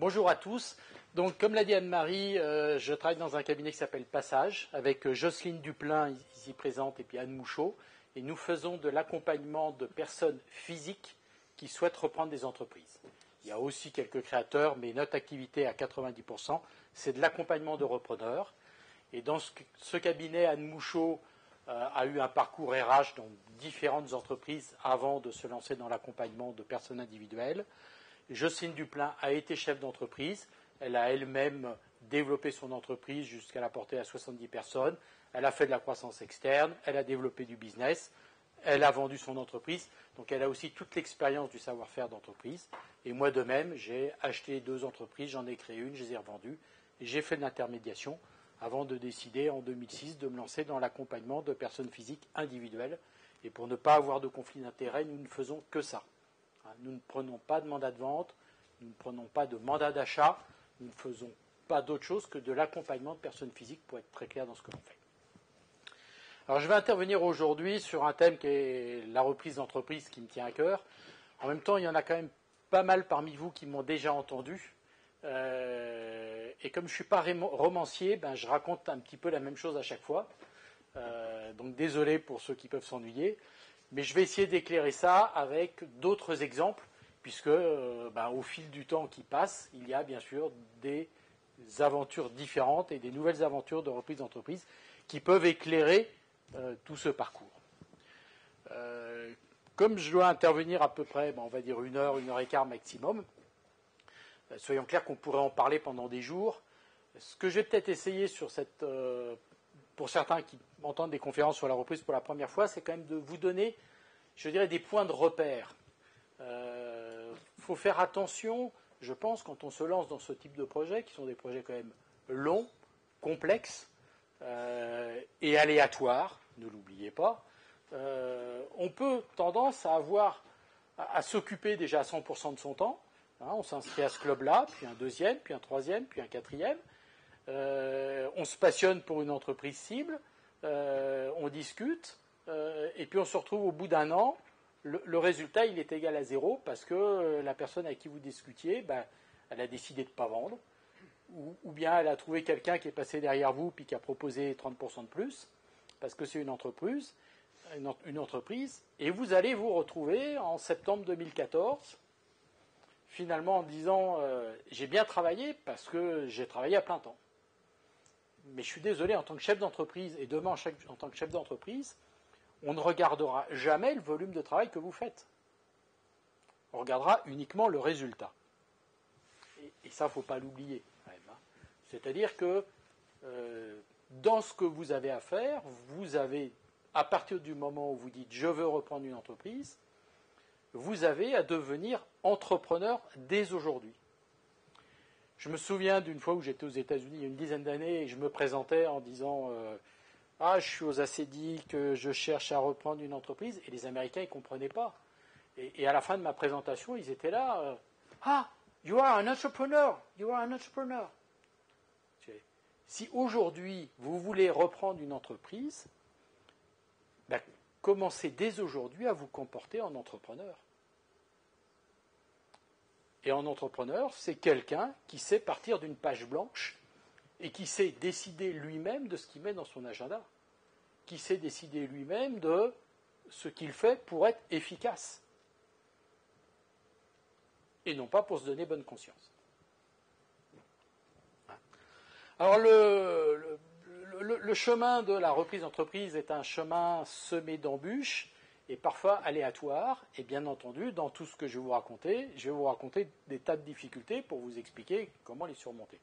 Bonjour à tous. Donc, comme l'a dit Anne-Marie, je travaille dans un cabinet qui s'appelle Passage, avec Jocelyne Duplain, ici présente, et puis Anne Mouchot. Et nous faisons de l'accompagnement de personnes physiques qui souhaitent reprendre des entreprises. Il y a aussi quelques créateurs, mais notre activité à 90%, c'est de l'accompagnement de repreneurs. Et dans ce cabinet, Anne Mouchot a eu un parcours RH dans différentes entreprises avant de se lancer dans l'accompagnement de personnes individuelles. Jocelyne Duplain a été chef d'entreprise. Elle a elle-même développé son entreprise jusqu'à la porter à 70 personnes. Elle a fait de la croissance externe. Elle a développé du business. Elle a vendu son entreprise. Donc elle a aussi toute l'expérience du savoir-faire d'entreprise. Et moi de même, j'ai acheté 2 entreprises, j'en ai créé une, je les ai revendues. Et j'ai fait de l'intermédiation avant de décider en 2006 de me lancer dans l'accompagnement de personnes physiques individuelles. Et pour ne pas avoir de conflit d'intérêts, nous ne faisons que ça. Nous ne prenons pas de mandat de vente, nous ne prenons pas de mandat d'achat, nous ne faisons pas d'autre chose que de l'accompagnement de personnes physiques pour être très clair dans ce que l'on fait. Alors je vais intervenir aujourd'hui sur un thème qui est la reprise d'entreprise qui me tient à cœur. En même temps, il y en a quand même pas mal parmi vous qui m'ont déjà entendu. Et comme je ne suis pas romancier, je raconte un petit peu la même chose à chaque fois. Donc désolé pour ceux qui peuvent s'ennuyer. Mais je vais essayer d'éclairer ça avec d'autres exemples, puisque au fil du temps qui passe, il y a bien sûr des aventures différentes et des nouvelles aventures de reprise d'entreprise qui peuvent éclairer tout ce parcours. Comme je dois intervenir à peu près, on va dire 1 heure, 1 heure et quart maximum, soyons clairs qu'on pourrait en parler pendant des jours. Ce que je vais peut-être essayer sur cette... pour certains qui entendent des conférences sur la reprise pour la première fois, c'est quand même de vous donner, je dirais, des points de repère. Faut faire attention, je pense, quand on se lance dans ce type de projets, qui sont des projets quand même longs, complexes et aléatoires, ne l'oubliez pas. On peut tendance à s'occuper déjà à 100% de son temps. On s'inscrit à ce club-là, puis un deuxième, puis un troisième, puis un quatrième. On se passionne pour une entreprise cible, on discute, et puis on se retrouve au bout d'1 an, le résultat il est égal à 0 parce que la personne avec qui vous discutiez, elle a décidé de ne pas vendre, ou bien elle a trouvé quelqu'un qui est passé derrière vous puis qui a proposé 30% de plus, parce que c'est une entreprise, et vous allez vous retrouver en septembre 2014, finalement en disant j'ai bien travaillé parce que j'ai travaillé à plein temps. Mais je suis désolé, en tant que chef d'entreprise, et demain en tant que chef d'entreprise, on ne regardera jamais le volume de travail que vous faites. On regardera uniquement le résultat. Et ça, il ne faut pas l'oublier, quand même. C'est-à-dire que dans ce que vous avez à faire, vous avez, à partir du moment où vous dites « je veux reprendre une entreprise », vous avez à devenir entrepreneur dès aujourd'hui. Je me souviens d'une fois où j'étais aux États-Unis il y a une dizaine d'années et je me présentais en disant je suis aux ACDIC, je cherche à reprendre une entreprise, et les Américains ils comprenaient pas. Et à la fin de ma présentation, ils étaient là you are an entrepreneur, you are an entrepreneur. Si aujourd'hui vous voulez reprendre une entreprise, commencez dès aujourd'hui à vous comporter en entrepreneur. Et en entrepreneur, c'est quelqu'un qui sait partir d'une page blanche et qui sait décider lui-même de ce qu'il met dans son agenda, qui sait décider lui-même de ce qu'il fait pour être efficace, et non pas pour se donner bonne conscience. Alors le chemin de la reprise d'entreprise est un chemin semé d'embûches, et parfois aléatoire, et bien entendu, dans tout ce que je vais vous raconter des tas de difficultés pour vous expliquer comment les surmonter.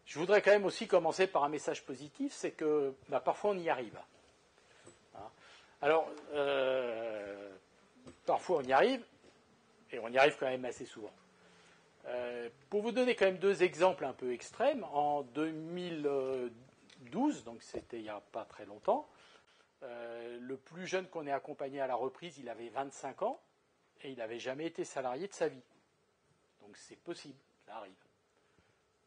Je voudrais quand même aussi commencer par un message positif, c'est que parfois on y arrive. Alors, parfois on y arrive, et on y arrive quand même assez souvent. Pour vous donner quand même 2 exemples un peu extrêmes, en 2012, donc c'était il n'y a pas très longtemps, le plus jeune qu'on ait accompagné à la reprise, il avait 25 ans et il n'avait jamais été salarié de sa vie. Donc c'est possible, ça arrive.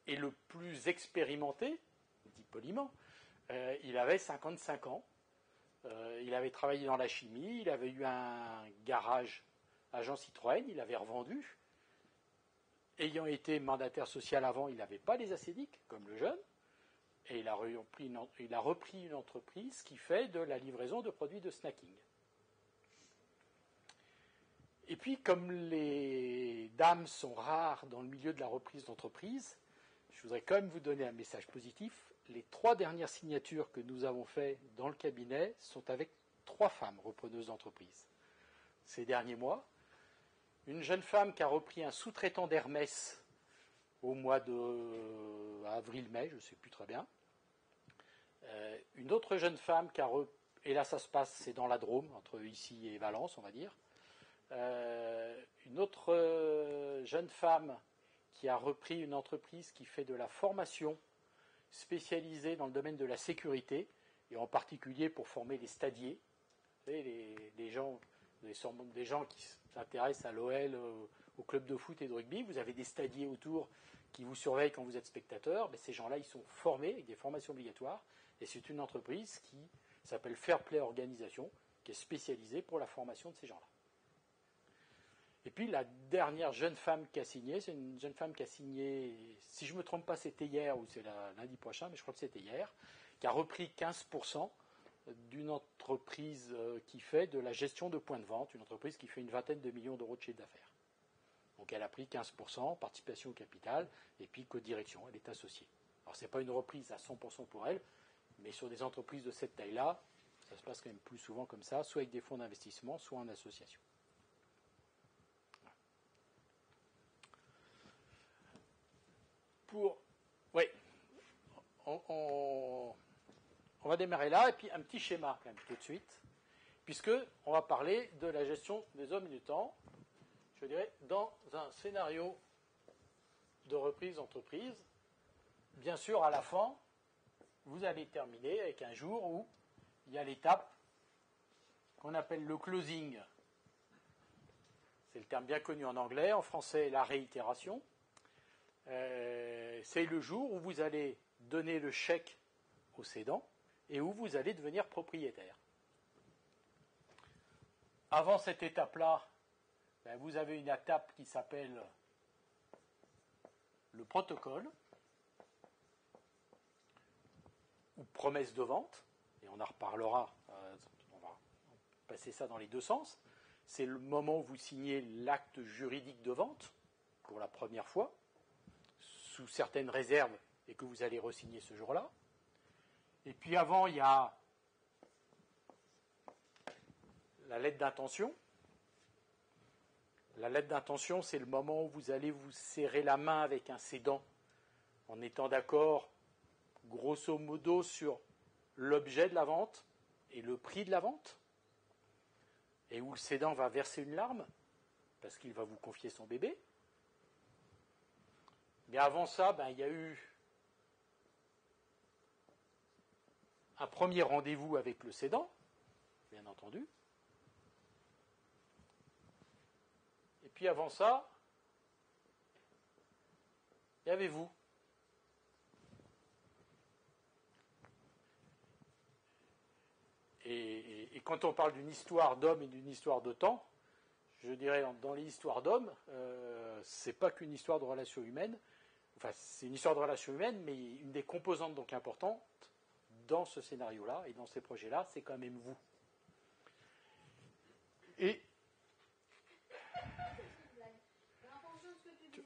Et le plus expérimenté, dit poliment, il avait 55 ans, il avait travaillé dans la chimie, il avait eu un garage agent Citroën, il avait revendu, ayant été mandataire social avant, il n'avait pas les acédiques, comme le jeune, et il a repris une entreprise qui fait de la livraison de produits de snacking. Et puis, comme les dames sont rares dans le milieu de la reprise d'entreprise, je voudrais quand même vous donner un message positif. Les 3 dernières signatures que nous avons faites dans le cabinet sont avec 3 femmes repreneuses d'entreprise. Ces derniers mois, une jeune femme qui a repris un sous-traitant d'Hermès au mois d'avril-mai, je ne sais plus très bien. Une autre jeune femme qui a et là ça se passe, c'est dans la Drôme, entre ici et Valence, on va dire. Une autre jeune femme qui a repris une entreprise qui fait de la formation spécialisée dans le domaine de la sécurité, et en particulier pour former les stadiers, vous savez, les gens qui s'intéressent à l'OL, au club de foot et de rugby. Vous avez des stadiers autour qui vous surveillent quand vous êtes spectateur. Mais ces gens-là, ils sont formés avec des formations obligatoires. Et c'est une entreprise qui s'appelle Fairplay Organisation, qui est spécialisée pour la formation de ces gens-là. Et puis la dernière jeune femme qui a signé, c'est une jeune femme qui a signé, si je ne me trompe pas, c'était hier ou c'est lundi prochain, mais je crois que c'était hier, qui a repris 15% d'une entreprise qui fait de la gestion de points de vente, une entreprise qui fait une vingtaine de millions d'euros de chiffre d'affaires. Donc elle a pris 15%, participation au capital, et puis co-direction, elle est associée. Alors ce n'est pas une reprise à 100% pour elle, mais sur des entreprises de cette taille-là, ça se passe quand même plus souvent comme ça, soit avec des fonds d'investissement, soit en association. Oui, on va démarrer là, et puis un petit schéma quand même tout de suite, puisqu'on va parler de la gestion des hommes et du temps, je dirais, dans un scénario de reprise d'entreprise. Bien sûr, à la fin, vous allez terminer avec un jour où il y a l'étape qu'on appelle le closing. C'est le terme bien connu en anglais, en français la réitération. C'est le jour où vous allez donner le chèque au cédant et où vous allez devenir propriétaire. Avant cette étape-là, vous avez une étape qui s'appelle le protocole ou promesse de vente, et on en reparlera, on va passer ça dans les deux sens. C'est le moment où vous signez l'acte juridique de vente pour la première fois, sous certaines réserves, et que vous allez re-signer ce jour-là. Et puis avant, il y a la lettre d'intention. La lettre d'intention, c'est le moment où vous allez vous serrer la main avec un cédant en étant d'accord, grosso modo, sur l'objet de la vente et le prix de la vente, et où le cédant va verser une larme parce qu'il va vous confier son bébé. Mais avant ça, il y a eu un premier rendez-vous avec le cédant, bien entendu. Et puis avant ça, il y avait vous. Et quand on parle d'une histoire d'homme et d'une histoire de temps, je dirais dans les histoires d'hommes, c'est pas qu'une histoire de relations humaines. Enfin, c'est une histoire de relations humaines, mais une des composantes donc importantes dans ce scénario-là et dans ces projets-là, c'est quand même vous. Et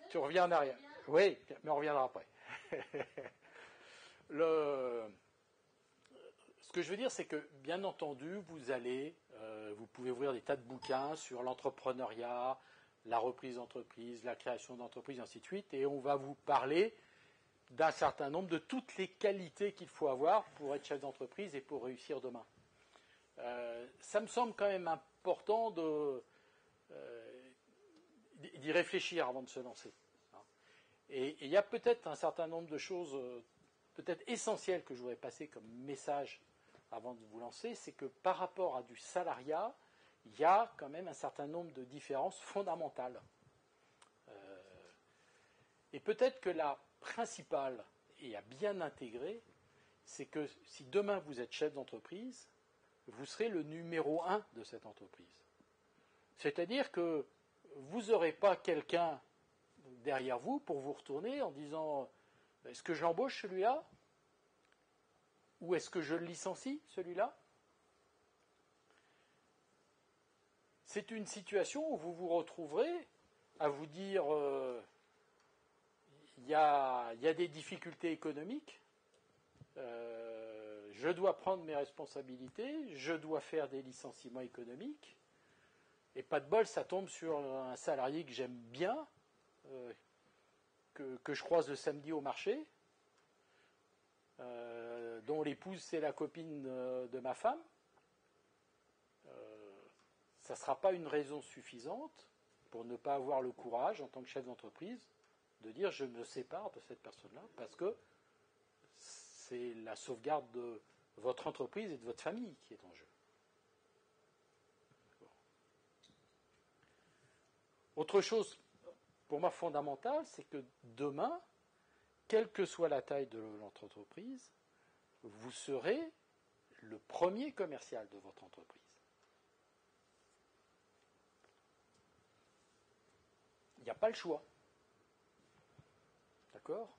tu reviens en arrière. Oui, mais on reviendra après. Ce que je veux dire, c'est que, bien entendu, vous pouvez ouvrir des tas de bouquins sur l'entrepreneuriat, la reprise d'entreprise, la création d'entreprise, ainsi de suite, et on va vous parler d'un certain nombre de toutes les qualités qu'il faut avoir pour être chef d'entreprise et pour réussir demain. Ça me semble quand même important d'y réfléchir avant de se lancer. Et il y a peut-être un certain nombre de choses peut-être essentielles que je voudrais passer comme message avant de vous lancer, c'est que par rapport à du salariat, il y a quand même un certain nombre de différences fondamentales. Et peut-être que la principale, et à bien intégrer, c'est que si demain vous êtes chef d'entreprise, vous serez le numéro 1 de cette entreprise. C'est-à-dire que vous n'aurez pas quelqu'un, derrière vous pour vous retourner en disant est-ce que je l'embauche celui-là? Ou est-ce que je le licencie celui-là? C'est une situation où vous vous retrouverez à vous dire il y a des difficultés économiques, je dois prendre mes responsabilités, je dois faire des licenciements économiques, et pas de bol, ça tombe sur un salarié que j'aime bien, que je croise le samedi au marché, dont l'épouse c'est la copine de ma femme. Ça ne sera pas une raison suffisante pour ne pas avoir le courage, en tant que chef d'entreprise, de dire je me sépare de cette personne-là, parce que c'est la sauvegarde de votre entreprise et de votre famille qui est en jeu. Autre chose, pour moi, fondamentale, c'est que demain, quelle que soit la taille de votre entreprise, vous serez le premier commercial de votre entreprise. Il n'y a pas le choix. D'accord?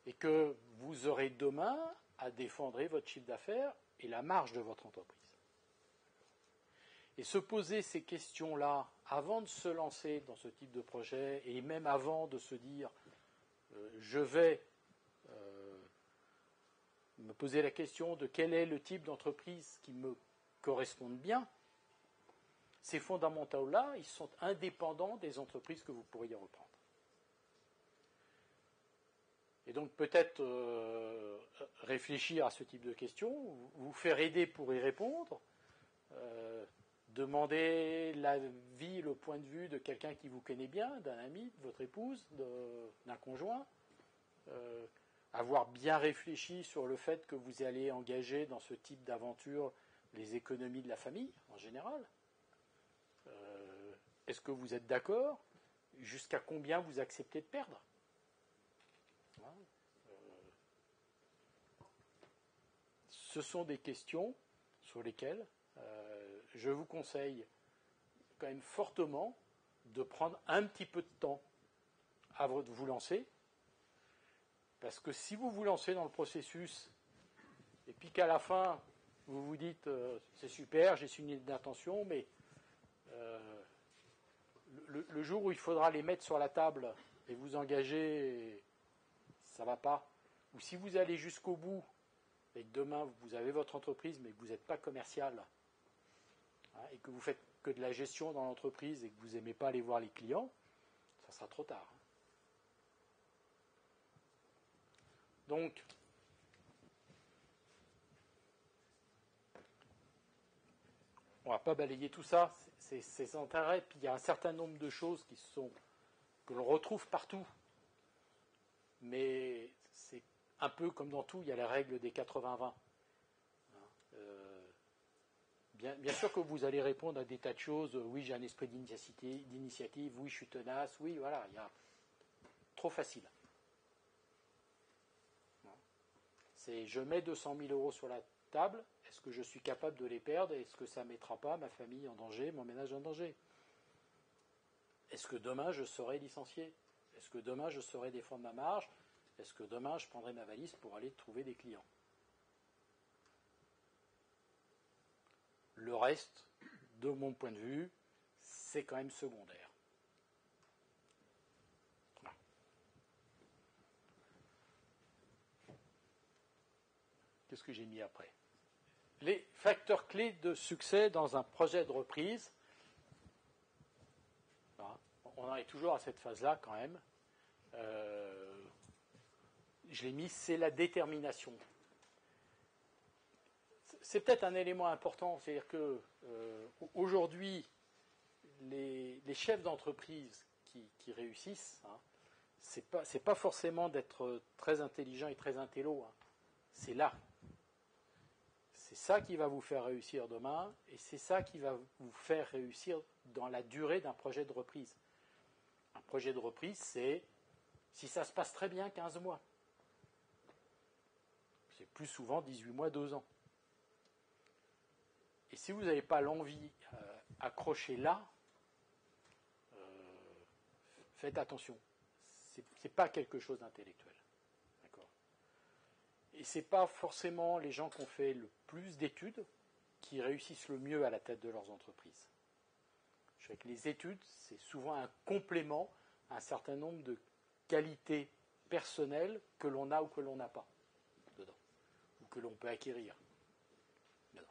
Et que vous aurez demain à défendre votre chiffre d'affaires et la marge de votre entreprise. Et se poser ces questions-là avant de se lancer dans ce type de projet et même avant de se dire je vais me poser la question de quel est le type d'entreprise qui me corresponde bien, ces fondamentaux-là, ils sont indépendants des entreprises que vous pourriez reprendre. Et donc peut-être réfléchir à ce type de questions, vous faire aider pour y répondre, demander l'avis, le point de vue de quelqu'un qui vous connaît bien, d'un ami, de votre épouse, d'un conjoint, avoir bien réfléchi sur le fait que vous allez engager dans ce type d'aventure les économies de la famille en général. Est-ce que vous êtes d'accord? Jusqu'à combien vous acceptez de perdre? Ce sont des questions sur lesquelles je vous conseille quand même fortement de prendre un petit peu de temps avant de vous lancer, parce que si vous vous lancez dans le processus et puis qu'à la fin vous vous dites c'est super, j'ai signé d'intention, mais le jour où il faudra les mettre sur la table et vous engager, ça ne va pas. Ou si vous allez jusqu'au bout et que demain vous avez votre entreprise mais que vous n'êtes pas commercial, et que vous faites que de la gestion dans l'entreprise et que vous n'aimez pas aller voir les clients, ça sera trop tard. Donc, on ne va pas balayer tout ça, c'est intérêt. Puis il y a un certain nombre de choses que l'on retrouve partout. Mais c'est un peu comme dans tout, il y a la règle des 80-20. Bien sûr que vous allez répondre à des tas de choses. Oui, j'ai un esprit d'initiative. Oui, je suis tenace. Oui, voilà, il y a trop facile. C'est je mets 200 000 euros sur la table. Est-ce que je suis capable de les perdre? Est-ce que ça ne mettra pas ma famille en danger, mon ménage en danger? Est-ce que demain je serai licencié? Est-ce que demain je saurai défendre ma marge? Est-ce que demain je prendrai ma valise pour aller trouver des clients? Le reste, de mon point de vue, c'est quand même secondaire. Voilà. Qu'est-ce que j'ai mis après? Les facteurs clés de succès dans un projet de reprise. Voilà. On en est toujours à cette phase-là quand même. Je l'ai mis, c'est la détermination. C'est peut-être un élément important, c'est-à-dire que aujourd'hui, les chefs d'entreprise qui réussissent, c'est pas forcément d'être très intelligent et très intello. C'est là. C'est ça qui va vous faire réussir demain, et c'est ça qui va vous faire réussir dans la durée d'un projet de reprise. Un projet de reprise, c'est, si ça se passe très bien, 15 mois. C'est plus souvent 18 mois, 2 ans. Et si vous n'avez pas l'envie accrochée là, faites attention. Ce n'est pas quelque chose d'intellectuel. D'accord. Et ce n'est pas forcément les gens qui ont fait le plus d'études qui réussissent le mieux à la tête de leurs entreprises. Je sais que les études, c'est souvent un complément à un certain nombre de qualités personnelles que l'on a ou que l'on n'a pas dedans, ou que l'on peut acquérir dedans.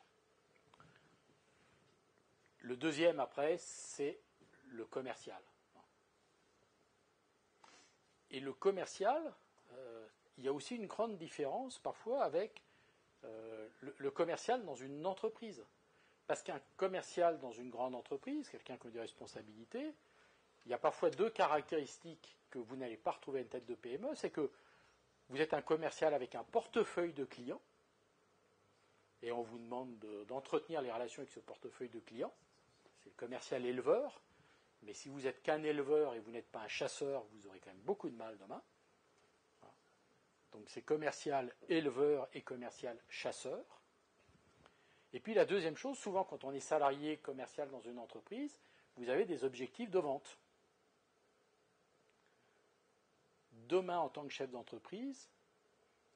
Le deuxième, après, c'est le commercial. Et le commercial, il y a aussi une grande différence parfois avec le commercial dans une entreprise. Parce qu'un commercial dans une grande entreprise, quelqu'un qui a des responsabilités, il y a parfois deux caractéristiques que vous n'allez pas retrouver à une tête de PME. C'est que vous êtes un commercial avec un portefeuille de clients, et on vous demande d'entretenir les relations avec ce portefeuille de clients. C'est le commercial éleveur, mais si vous n'êtes qu'un éleveur et vous n'êtes pas un chasseur, vous aurez quand même beaucoup de mal demain. Donc c'est commercial éleveur et commercial chasseur. Et puis la deuxième chose, souvent quand on est salarié commercial dans une entreprise, vous avez des objectifs de vente. Demain, en tant que chef d'entreprise,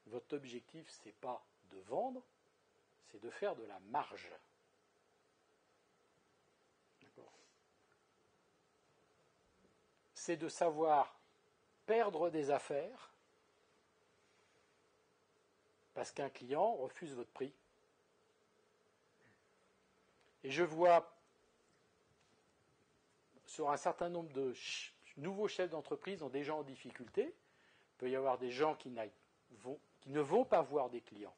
votre objectif, ce n'est pas de vendre, c'est de faire de la marge. D'accord. C'est de savoir perdre des affaires parce qu'un client refuse votre prix. Et je vois sur un certain nombre de nouveaux chefs d'entreprise ont des gens en difficulté. Il peut y avoir des gens qui ne vont pas voir des clients.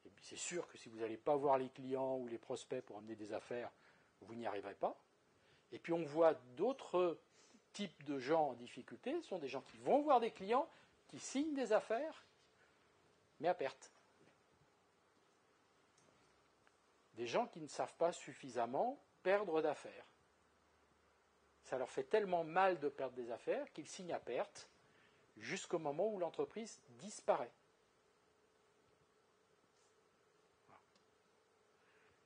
Et puis c'est sûr que si vous n'allez pas voir les clients ou les prospects pour amener des affaires, vous n'y arriverez pas. Et puis on voit d'autres types de gens en difficulté. Ce sont des gens qui vont voir des clients, qui signent des affaires, mais à perte. Des gens qui ne savent pas suffisamment perdre d'affaires. Ça leur fait tellement mal de perdre des affaires qu'ils signent à perte jusqu'au moment où l'entreprise disparaît.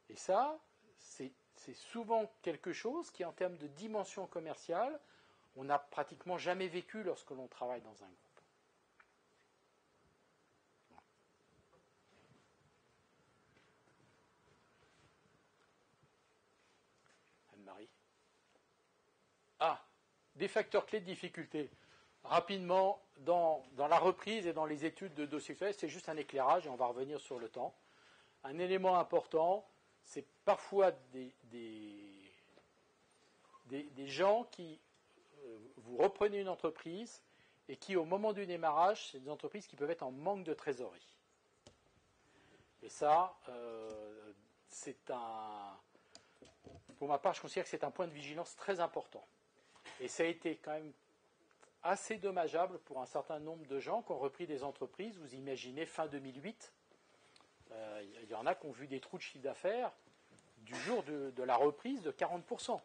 Et ça, c'est souvent quelque chose qui, en termes de dimension commerciale, on n'a pratiquement jamais vécu lorsque l'on travaille dans un groupe. Anne-Marie. Ah, des facteurs clés de difficulté. Rapidement, dans la reprise et dans les études de dossiers, c'est juste un éclairage et on va revenir sur le temps. Un élément important, c'est parfois des gens qui, vous reprenez une entreprise et qui, au moment du démarrage, c'est des entreprises qui peuvent être en manque de trésorerie. Et ça, pour ma part, je considère que c'est un point de vigilance très important. Et ça a été quand même assez dommageable pour un certain nombre de gens qui ont repris des entreprises. Vous imaginez, fin 2008, il y en a qui ont vu des trous de chiffre d'affaires du jour de la reprise de 40%.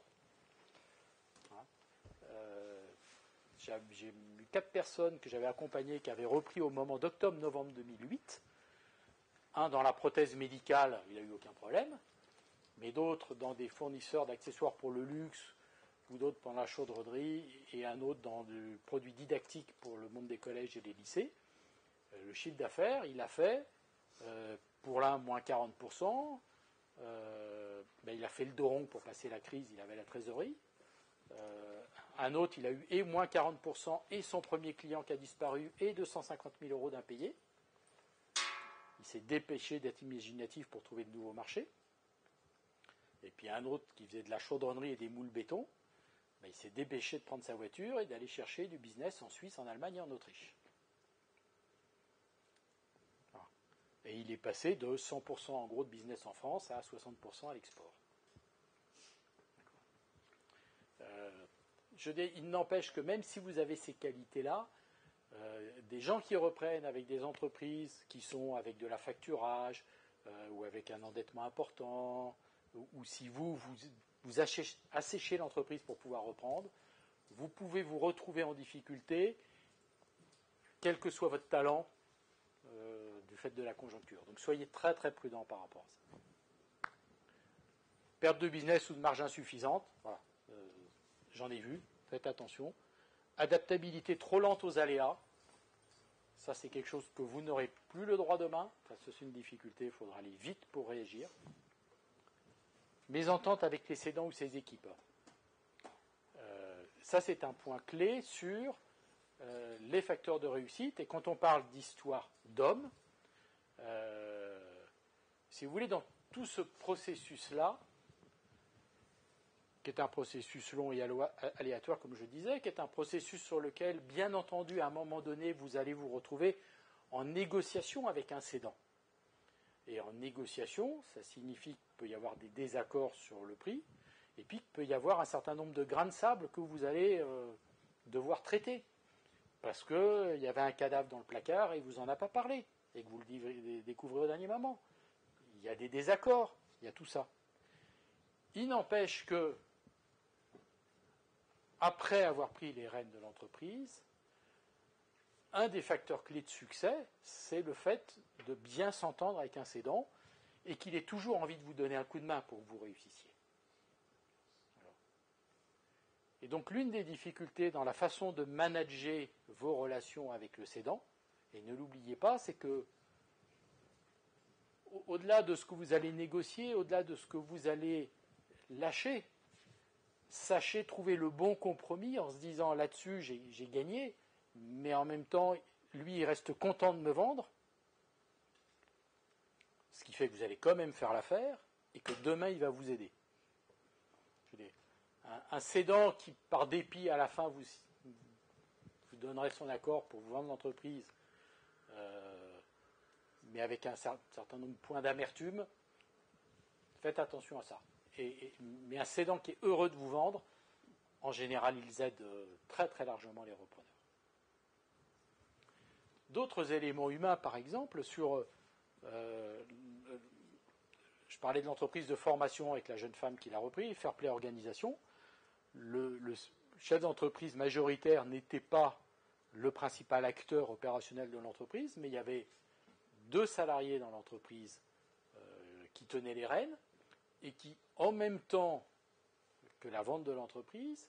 J'ai eu 4 personnes que j'avais accompagnées qui avaient repris au moment d'octobre-novembre 2008. Un dans la prothèse médicale, il n'a eu aucun problème, mais d'autres dans des fournisseurs d'accessoires pour le luxe, ou d'autres dans la chaudronnerie, et un autre dans du produit didactique pour le monde des collèges et des lycées. Le chiffre d'affaires, il a fait, pour l'un, moins 40%, il a fait le dos rond pour passer la crise, il avait la trésorerie. Un autre, il a eu et moins 40%, et son premier client qui a disparu, et 250 000 euros d'impayés. Il s'est dépêché d'être imaginatif pour trouver de nouveaux marchés. Et puis un autre qui faisait de la chaudronnerie et des moules béton, il s'est dépêché de prendre sa voiture et d'aller chercher du business en Suisse, en Allemagne et en Autriche. Voilà. Et il est passé de 100% en gros de business en France à 60% à l'export. Il n'empêche que même si vous avez ces qualités-là, des gens qui reprennent avec des entreprises qui sont avec de la facturage ou avec un endettement important, ou si vous asséchez l'entreprise pour pouvoir reprendre, vous pouvez vous retrouver en difficulté, quel que soit votre talent, du fait de la conjoncture. Donc soyez très très prudents par rapport à ça. Perte de business ou de marge insuffisante, voilà, j'en ai vu, faites attention. Adaptabilité trop lente aux aléas. Ça, c'est quelque chose que vous n'aurez plus le droit demain. Enfin, c'est une difficulté, il faudra aller vite pour réagir. Mésentente avec les cédants ou ses équipes. Ça, c'est un point clé sur les facteurs de réussite. Et quand on parle d'histoire d'hommes, si vous voulez, dans tout ce processus-là, qui est un processus long et aléatoire, comme je disais, qui est un processus sur lequel, bien entendu, à un moment donné, vous allez vous retrouver en négociation avec un cédant. Et en négociation, ça signifie qu'il peut y avoir des désaccords sur le prix, et puis qu'il peut y avoir un certain nombre de grains de sable que vous allez devoir traiter. Parce qu'il y avait un cadavre dans le placard et il ne vous en a pas parlé, et que vous le découvrez au dernier moment. Il y a des désaccords, il y a tout ça. Il n'empêche que, après avoir pris les rênes de l'entreprise, un des facteurs clés de succès, c'est le fait de bien s'entendre avec un cédant et qu'il ait toujours envie de vous donner un coup de main pour que vous réussissiez. Alors. Et donc l'une des difficultés dans la façon de manager vos relations avec le cédant, et ne l'oubliez pas, c'est que au-delà de ce que vous allez négocier, au-delà de ce que vous allez lâcher, sachez trouver le bon compromis en se disant là-dessus j'ai gagné, mais en même temps, lui, il reste content de me vendre, ce qui fait que vous allez quand même faire l'affaire et que demain, il va vous aider. Un cédant qui, par dépit, à la fin, vous donnerait son accord pour vous vendre l'entreprise, mais avec un certain nombre de points d'amertume, faites attention à ça. Mais un cédant qui est heureux de vous vendre, en général, ils aident très très largement les repreneurs. D'autres éléments humains, par exemple, sur... je parlais de l'entreprise de formation avec la jeune femme qui l'a repris, Fairplay Organisation. Le chef d'entreprise majoritaire n'était pas le principal acteur opérationnel de l'entreprise, mais il y avait 2 salariés dans l'entreprise qui tenaient les rênes et qui, en même temps que la vente de l'entreprise,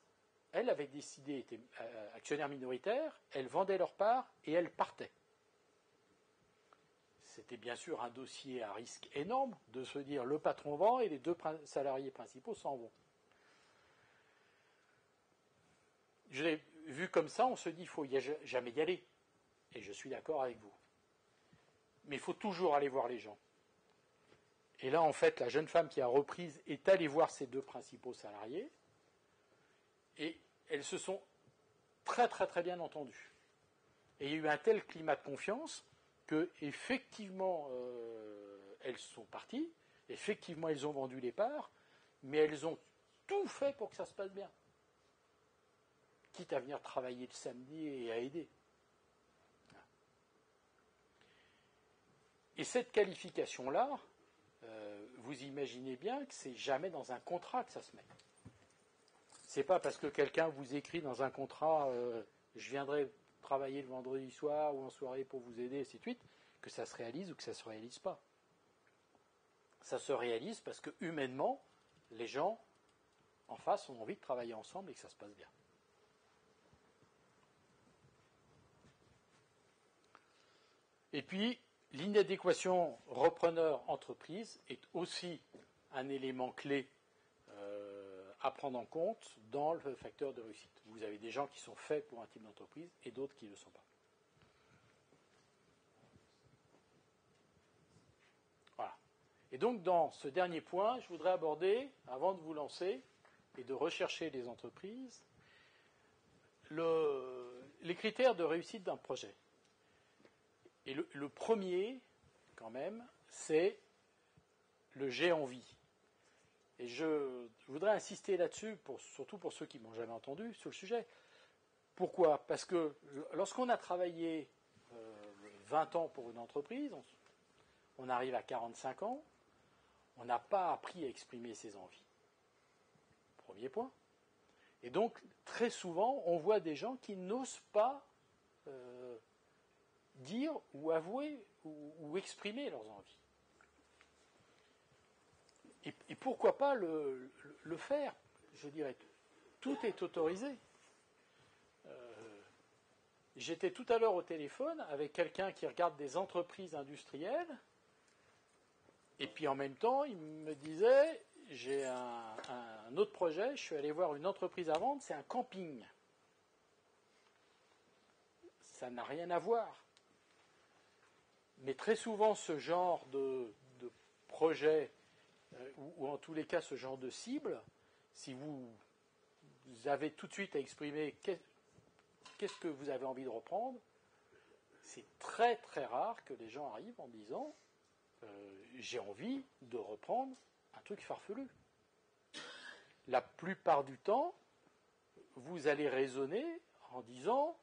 elle avait décidé, était actionnaire minoritaire, elle vendait leur part et elle partait. C'était bien sûr un dossier à risque énorme de se dire le patron vend et les 2 salariés principaux s'en vont. Je l'ai vu comme ça, on se dit il ne faut jamais y aller. Et je suis d'accord avec vous. Mais il faut toujours aller voir les gens. Et là, en fait, la jeune femme qui a reprise est allée voir ses 2 principaux salariés et elles se sont très très très bien entendues. Et il y a eu un tel climat de confiance que, effectivement, elles sont parties, effectivement, elles ont vendu les parts, mais elles ont tout fait pour que ça se passe bien. Quitte à venir travailler le samedi et à aider. Et cette qualification-là, vous imaginez bien que c'est jamais dans un contrat que ça se met. C'est pas parce que quelqu'un vous écrit dans un contrat je viendrai travailler le vendredi soir ou en soirée pour vous aider, et ainsi de suite, que ça se réalise ou que ça ne se réalise pas. Ça se réalise parce que humainement, les gens en face ont envie de travailler ensemble et que ça se passe bien. Et puis, l'inadéquation repreneur-entreprise est aussi un élément clé à prendre en compte dans le facteur de réussite. Vous avez des gens qui sont faits pour un type d'entreprise et d'autres qui ne le sont pas. Voilà. Et donc, dans ce dernier point, je voudrais aborder, avant de vous lancer et de rechercher les entreprises, les critères de réussite d'un projet. Et le premier, quand même, c'est le j'ai envie. Et je voudrais insister là-dessus, surtout pour ceux qui ne m'ont jamais entendu sur le sujet. Pourquoi ? Parce que lorsqu'on a travaillé 20 ans pour une entreprise, on arrive à 45 ans, on n'a pas appris à exprimer ses envies. Premier point. Et donc, très souvent, on voit des gens qui n'osent pas dire ou avouer ou exprimer leurs envies. Et pourquoi pas le faire ? Je dirais, tout est autorisé. j'étais tout à l'heure au téléphone avec quelqu'un qui regarde des entreprises industrielles, et puis en même temps, il me disait, j'ai un autre projet, je suis allé voir une entreprise à vendre, c'est un camping. Ça n'a rien à voir. Mais très souvent, ce genre de projet, ou en tous les cas ce genre de cible, si vous avez tout de suite à exprimer qu'est-ce que vous avez envie de reprendre, c'est très très rare que les gens arrivent en disant j'ai envie de reprendre un truc farfelu. La plupart du temps, vous allez raisonner en disant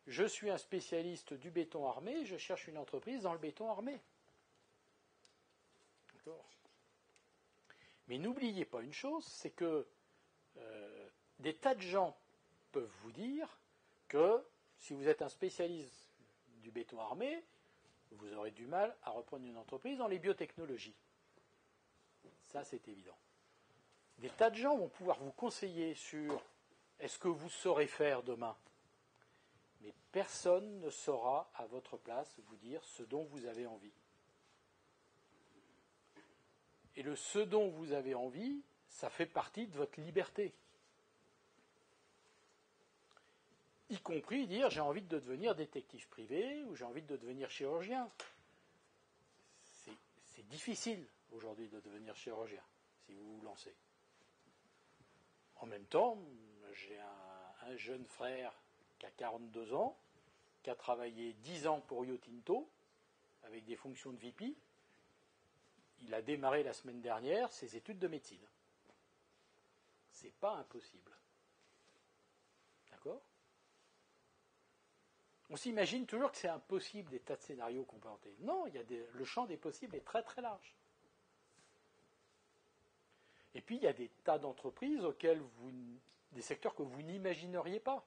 je suis un spécialiste du béton armé, je cherche une entreprise dans le béton armé. D'accord. Mais n'oubliez pas une chose, c'est que des tas de gens peuvent vous dire que si vous êtes un spécialiste du béton armé, vous aurez du mal à reprendre une entreprise dans les biotechnologies. Ça, c'est évident. Des tas de gens vont pouvoir vous conseiller sur est-ce que vous saurez faire demain. Mais personne ne saura à votre place vous dire ce dont vous avez envie. Et le ce dont vous avez envie, ça fait partie de votre liberté. Y compris dire j'ai envie de devenir détective privé ou j'ai envie de devenir chirurgien. C'est difficile aujourd'hui de devenir chirurgien si vous vous lancez. En même temps, j'ai un jeune frère qui a 42 ans, qui a travaillé 10 ans pour Rio Tinto avec des fonctions de VP. Il a démarré la semaine dernière ses études de médecine. C'est pas impossible. D'accord ? On s'imagine toujours que c'est impossible des tas de scénarios qu'on peut inventer. Non, le champ des possibles est très très large. Et puis il y a des tas d'entreprises des secteurs que vous n'imagineriez pas.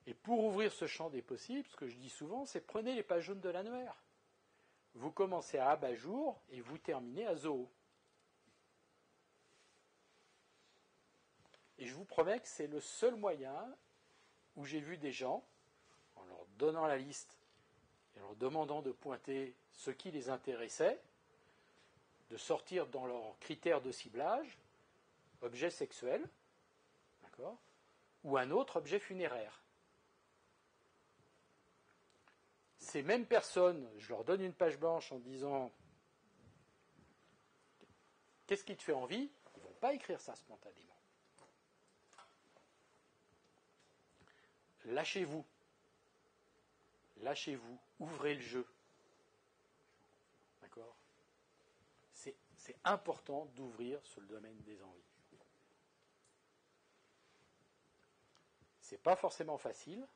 Et pour ouvrir ce champ des possibles, ce que je dis souvent, c'est prenez les pages jaunes de l'annuaire. Vous commencez à Abat-Jour et vous terminez à Zoho. Et je vous promets que c'est le seul moyen où j'ai vu des gens, en leur donnant la liste et en leur demandant de pointer ce qui les intéressait, de sortir dans leurs critères de ciblage, objet sexuel, d'accord, ou un autre objet funéraire. Ces mêmes personnes, je leur donne une page blanche en disant qu'est-ce qui te fait envie, ils ne vont pas écrire ça spontanément. Lâchez-vous. Lâchez-vous. Ouvrez le jeu. D'accord ? C'est important d'ouvrir sur le domaine des envies. C'est pas forcément facile.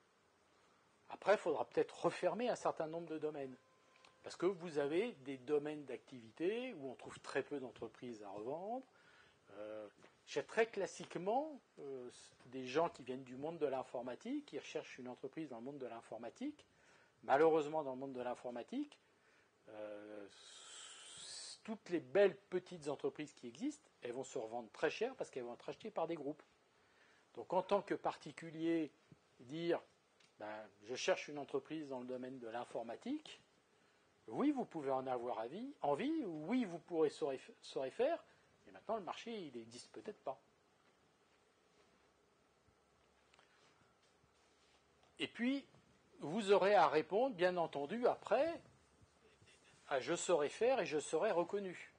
Après, il faudra peut-être refermer un certain nombre de domaines. Parce que vous avez des domaines d'activité où on trouve très peu d'entreprises à revendre. J'ai très classiquement des gens qui viennent du monde de l'informatique, qui recherchent une entreprise dans le monde de l'informatique. Malheureusement, dans le monde de l'informatique, toutes les belles petites entreprises qui existent, elles vont se revendre très cher parce qu'elles vont être achetées par des groupes. Donc en tant que particulier, dire je cherche une entreprise dans le domaine de l'informatique, oui, vous pouvez en avoir envie, oui, vous saurez faire, mais maintenant le marché, il n'existe peut-être pas. Et puis, vous aurez à répondre, bien entendu, après, à je saurai faire et je serai reconnu.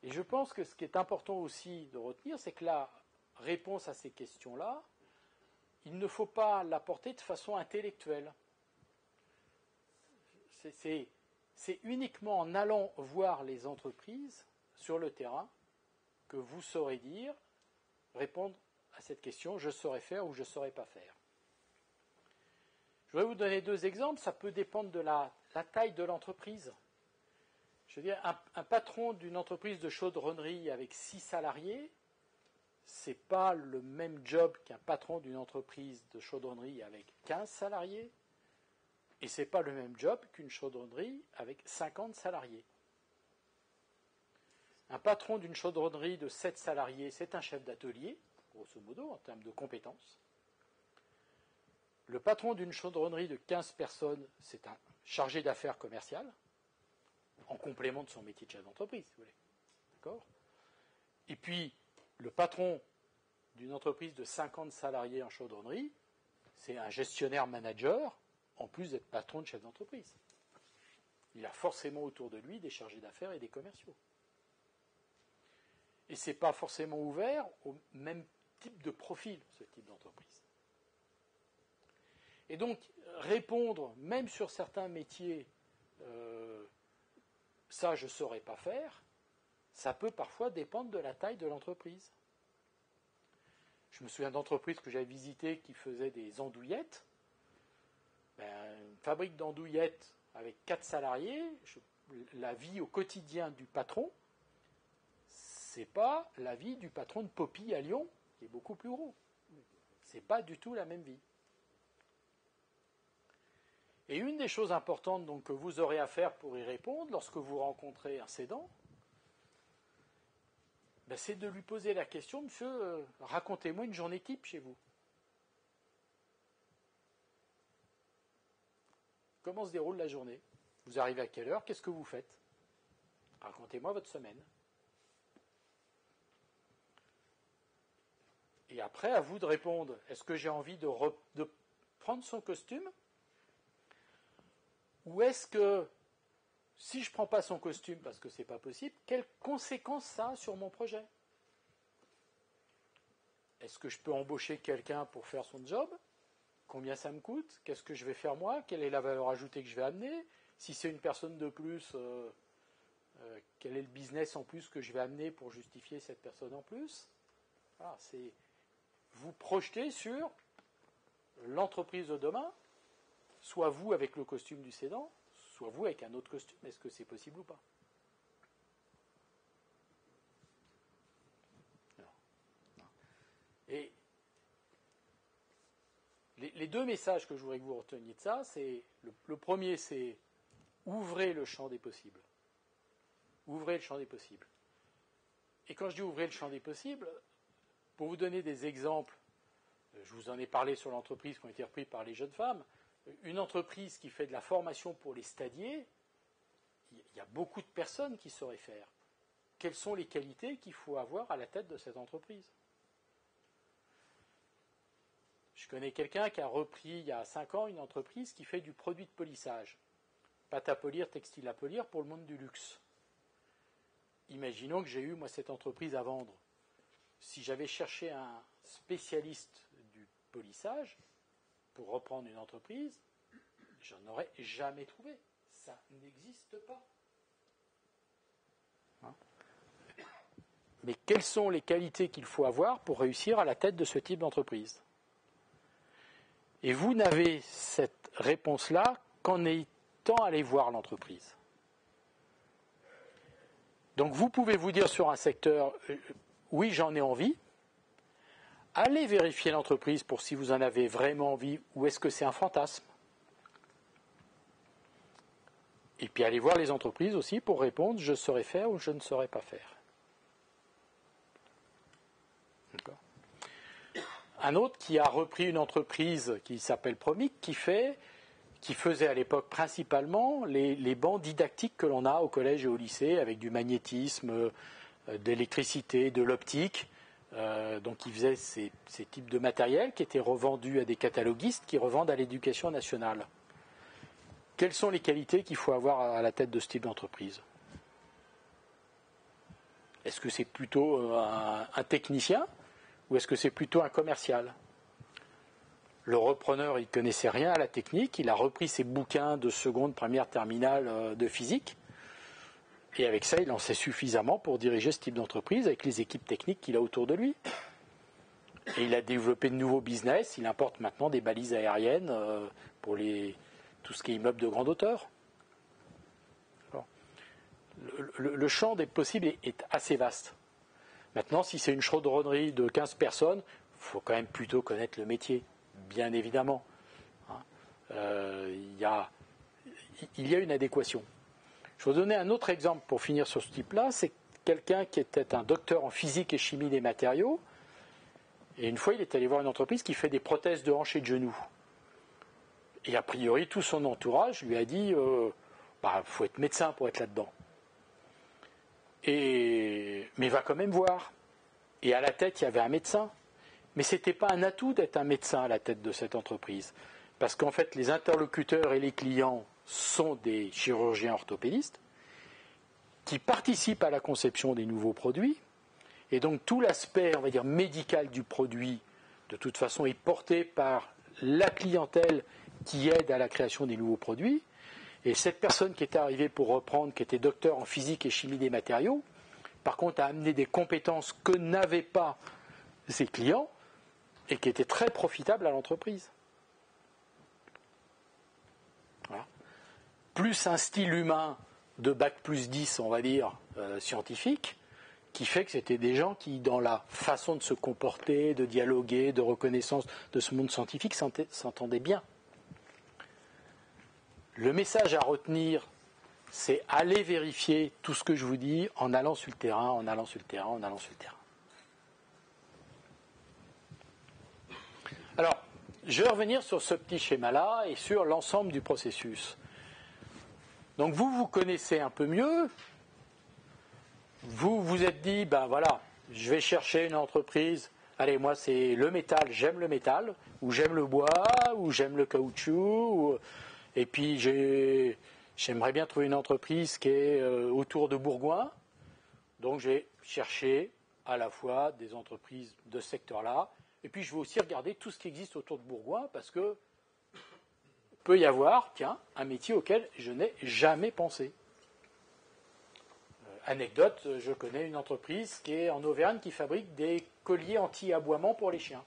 Et je pense que ce qui est important aussi de retenir, c'est que la réponse à ces questions-là, il ne faut pas l'apporter de façon intellectuelle. C'est uniquement en allant voir les entreprises sur le terrain que vous saurez répondre à cette question, je saurai faire ou je ne saurai pas faire. Je vais vous donner 2 exemples, ça peut dépendre de la taille de l'entreprise. Je veux dire, un patron d'une entreprise de chaudronnerie avec 6 salariés, ce n'est pas le même job qu'un patron d'une entreprise de chaudronnerie avec 15 salariés, et ce n'est pas le même job qu'une chaudronnerie avec 50 salariés. Un patron d'une chaudronnerie de 7 salariés, c'est un chef d'atelier, grosso modo, en termes de compétences. Le patron d'une chaudronnerie de 15 personnes, c'est un chargé d'affaires commercial, en complément de son métier de chef d'entreprise, si vous voulez. D'accord ? Et puis, le patron d'une entreprise de 50 salariés en chaudronnerie, c'est un gestionnaire-manager, en plus d'être patron de chef d'entreprise. Il a forcément autour de lui des chargés d'affaires et des commerciaux. Et ce n'est pas forcément ouvert au même type de profil, ce type d'entreprise. Et donc, répondre, même sur certains métiers, ça je ne saurais pas faire, ça peut parfois dépendre de la taille de l'entreprise. Je me souviens d'entreprises que j'avais visitées qui faisaient des andouillettes. Une fabrique d'andouillettes avec 4 salariés, la vie au quotidien du patron, c'est pas la vie du patron de Poppy à Lyon, qui est beaucoup plus gros. C'est pas du tout la même vie. Et une des choses importantes donc, que vous aurez à faire pour y répondre, lorsque vous rencontrez un cédant, c'est de lui poser la question, monsieur, racontez-moi une journée type chez vous. Comment se déroule la journée? Vous arrivez à quelle heure? Qu'est-ce que vous faites? Racontez-moi votre semaine. Et après, à vous de répondre, est-ce que j'ai envie de prendre son costume? Ou est-ce que, si je ne prends pas son costume parce que ce n'est pas possible, quelles conséquences ça a sur mon projet? Est-ce que je peux embaucher quelqu'un pour faire son job? Combien ça me coûte? Qu'est-ce que je vais faire moi? Quelle est la valeur ajoutée que je vais amener? Si c'est une personne de plus, quel est le business en plus que je vais amener pour justifier cette personne en plus? Voilà, c'est vous projeter sur l'entreprise de demain, soit vous avec le costume du cédant, soit vous avec un autre costume. Est-ce que c'est possible ou pas? Non. Et les deux messages que je voudrais que vous reteniez de ça, c'est le premier, c'est ouvrez le champ des possibles. Ouvrez le champ des possibles. Et quand je dis ouvrez le champ des possibles, pour vous donner des exemples, je vous en ai parlé sur l'entreprise qui ont été repris par les jeunes femmes, une entreprise qui fait de la formation pour les stadiers, il y a beaucoup de personnes qui sauraient faire. Quelles sont les qualités qu'il faut avoir à la tête de cette entreprise? Je connais quelqu'un qui a repris il y a 5 ans une entreprise qui fait du produit de polissage. Pâte à polir, textile à polir pour le monde du luxe. Imaginons que j'ai eu, moi, cette entreprise à vendre. Si j'avais cherché un spécialiste du polissage pour reprendre une entreprise, j'en aurais jamais trouvé. Ça n'existe pas. Hein? Mais quelles sont les qualités qu'il faut avoir pour réussir à la tête de ce type d'entreprise? Et vous n'avez cette réponse-là qu'en étant allé voir l'entreprise. Donc vous pouvez vous dire sur un secteur, oui, j'en ai envie. Allez vérifier l'entreprise pour si vous en avez vraiment envie ou est-ce que c'est un fantasme. Et puis allez voir les entreprises aussi pour répondre, je saurais faire ou je ne saurais pas faire. D'accord. Un autre qui a repris une entreprise qui s'appelle Promic, qui faisait à l'époque principalement les bancs didactiques que l'on a au collège et au lycée, avec du magnétisme, d'électricité, de l'optique. Donc il faisait ces types de matériel qui étaient revendus à des cataloguistes qui revendent à l'éducation nationale. Quelles sont les qualités qu'il faut avoir à la tête de ce type d'entreprise? Est-ce que c'est plutôt un technicien ou est-ce que c'est plutôt un commercial? Le repreneur, il ne connaissait rien à la technique, il a repris ses bouquins de seconde, première, terminale de physique, et avec ça, il en sait suffisamment pour diriger ce type d'entreprise avec les équipes techniques qu'il a autour de lui. Et il a développé de nouveaux business, il importe maintenant des balises aériennes pour tout ce qui est immeuble de grande hauteur. Le champ des possibles est assez vaste. Maintenant, si c'est une chaudronnerie de 15 personnes, il faut quand même plutôt connaître le métier, bien évidemment. Il y a une adéquation. Je vais vous donner un autre exemple pour finir sur ce type-là. C'est quelqu'un qui était un docteur en physique et chimie des matériaux, Et une fois, il est allé voir une entreprise qui fait des prothèses de hanches et de genoux. Et a priori, tout son entourage lui a dit faut être médecin pour être là-dedans. Mais va quand même voir. Et à la tête, il y avait un médecin. Mais ce n'était pas un atout d'être un médecin à la tête de cette entreprise. Parce qu'en fait, les interlocuteurs et les clients sont des chirurgiens orthopédistes qui participent à la conception des nouveaux produits. Et donc tout l'aspect, on va dire, médical du produit, de toute façon, est porté par la clientèle qui aide à la création des nouveaux produits. Et cette personne qui était arrivée pour reprendre, qui était docteur en physique et chimie des matériaux, par contre a amené des compétences que n'avaient pas ses clients et qui étaient très profitables à l'entreprise. Voilà. Plus un style humain de bac plus 10, on va dire, scientifique, qui fait que c'était des gens qui, dans la façon de se comporter, de dialoguer, de reconnaissance de ce monde scientifique, s'entendaient bien. Le message à retenir, c'est aller vérifier tout ce que je vous dis en allant sur le terrain, en allant sur le terrain, en allant sur le terrain. Alors, je vais revenir sur ce petit schéma-là et sur l'ensemble du processus. Donc vous connaissez un peu mieux. Vous vous êtes dit, je vais chercher une entreprise. Allez, moi c'est le métal, j'aime le métal, ou j'aime le bois, ou j'aime le caoutchouc. Et puis j'aimerais bien trouver une entreprise qui est autour de Bourgoin. Donc j'ai cherché à la fois des entreprises de ce secteur-là. Et puis je vais aussi regarder tout ce qui existe autour de Bourgoin parce que peut y avoir, un métier auquel je n'ai jamais pensé. Anecdote, je connais une entreprise qui est en Auvergne qui fabrique des colliers anti-aboiement pour les chiens.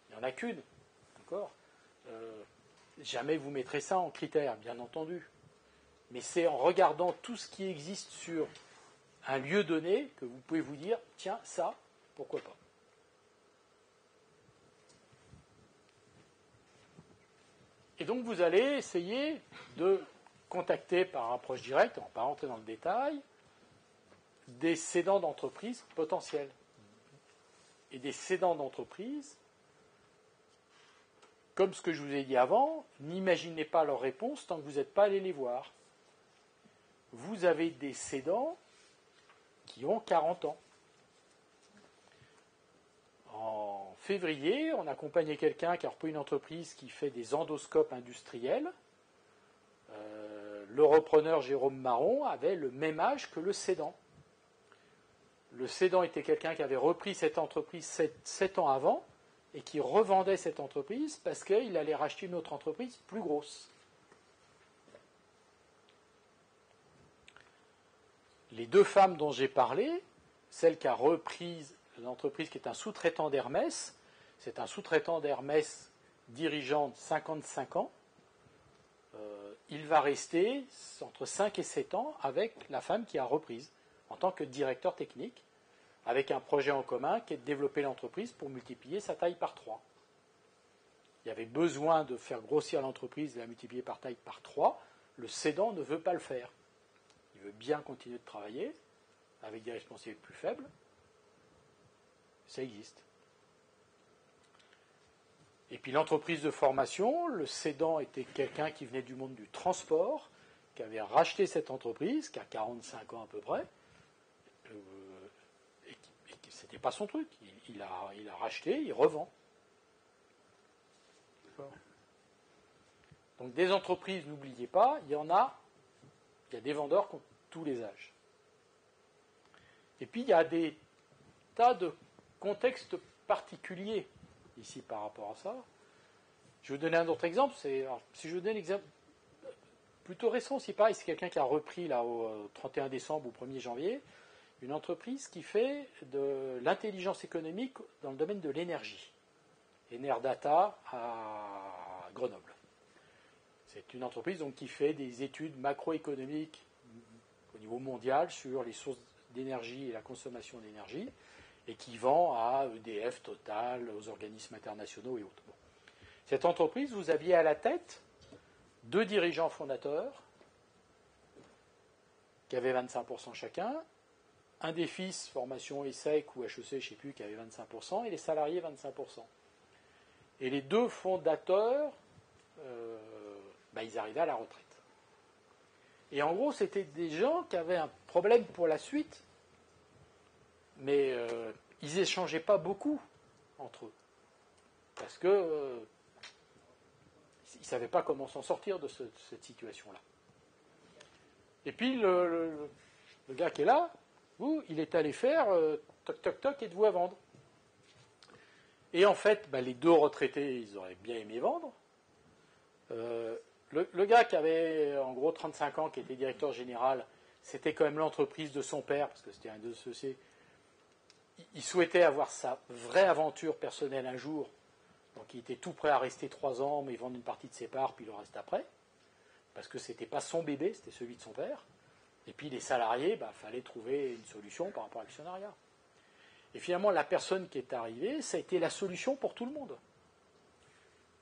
Il n'y en a qu'une. D'accord ? Jamais vous mettrez ça en critère, bien entendu. Mais c'est en regardant tout ce qui existe sur un lieu donné que vous pouvez vous dire, tiens, ça, pourquoi pas. Et donc vous allez essayer de contacter par approche directe, on ne va pas rentrer dans le détail, des cédants d'entreprise potentiels. Et des cédants d'entreprise, comme ce que je vous ai dit avant, n'imaginez pas leur réponse tant que vous n'êtes pas allé les voir. Vous avez des cédants qui ont 40 ans. En février, on accompagnait quelqu'un qui a repris une entreprise qui fait des endoscopes industriels. Le repreneur Jérôme Marron avait le même âge que le cédant. Le cédant était quelqu'un qui avait repris cette entreprise 7 ans avant et qui revendait cette entreprise parce qu'il allait racheter une autre entreprise plus grosse. Les deux femmes dont j'ai parlé, celle qui a repris l'entreprise qui est un sous-traitant d'Hermès, c'est un sous-traitant d'Hermès dirigeant de 55 ans. Il va rester entre 5 et 7 ans avec la femme qui a reprise en tant que directeur technique, avec un projet en commun qui est de développer l'entreprise pour multiplier sa taille par 3. Il y avait besoin de faire grossir l'entreprise et de la multiplier par taille par 3. Le cédant ne veut pas le faire. Il veut bien continuer de travailler avec des responsabilités plus faibles. Ça existe. Et puis l'entreprise de formation, le cédant était quelqu'un qui venait du monde du transport, qui avait racheté cette entreprise, qui a 45 ans à peu près, et ce n'était pas son truc. Il a racheté, il revend. Donc des entreprises, n'oubliez pas, il y a des vendeurs qui ont tous les âges. Et puis il y a des tas de contextes particuliers ici par rapport à ça. Je vais vous donner un autre exemple. Si je vous donne un exemple plutôt récent, c'est pareil, c'est quelqu'un qui a repris là, au 31 décembre ou 1er janvier une entreprise qui fait de l'intelligence économique dans le domaine de l'énergie. Enerdata à Grenoble. C'est une entreprise donc, qui fait des études macroéconomiques au niveau mondial sur les sources d'énergie et la consommation d'énergie et qui vend à EDF, Total, aux organismes internationaux et autres. Bon. Cette entreprise, vous aviez à la tête 2 dirigeants fondateurs qui avaient 25% chacun un des fils, formation ESSEC ou HEC, je ne sais plus, qui avait 25%, et les salariés 25%. Et les deux fondateurs, ils arrivaient à la retraite. Et en gros, c'était des gens qui avaient un problème pour la suite, mais ils n'échangeaient pas beaucoup entre eux. Parce que ils ne savaient pas comment s'en sortir de cette situation-là. Et puis, le gars qui est là, il est allé faire toc toc toc, êtes-vous à vendre? Et en fait, les deux retraités, ils auraient bien aimé vendre. Le gars qui avait en gros 35 ans, qui était directeur général, c'était quand même l'entreprise de son père, parce que c'était un associé. Il souhaitait avoir sa vraie aventure personnelle un jour, donc il était tout prêt à rester 3 ans, mais vendre une partie de ses parts, puis le reste après, parce que c'était pas son bébé, c'était celui de son père. Et puis les salariés, fallait trouver une solution par rapport à l'actionnariat. Et finalement, la personne qui est arrivée, ça a été la solution pour tout le monde.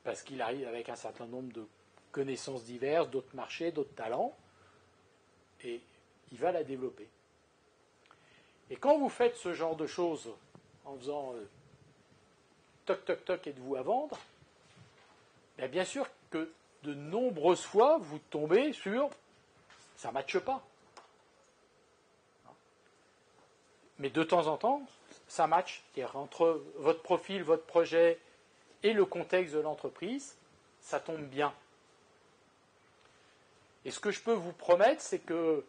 Parce qu'il arrive avec un certain nombre de connaissances diverses, d'autres marchés, d'autres talents, et il va la développer. Et quand vous faites ce genre de choses, en faisant toc toc toc, êtes-vous à vendre, bien sûr que de nombreuses fois, vous tombez sur ça ne matche pas. Mais de temps en temps, ça match. C'est-à-dire entre votre profil, votre projet et le contexte de l'entreprise, ça tombe bien. Et ce que je peux vous promettre, c'est que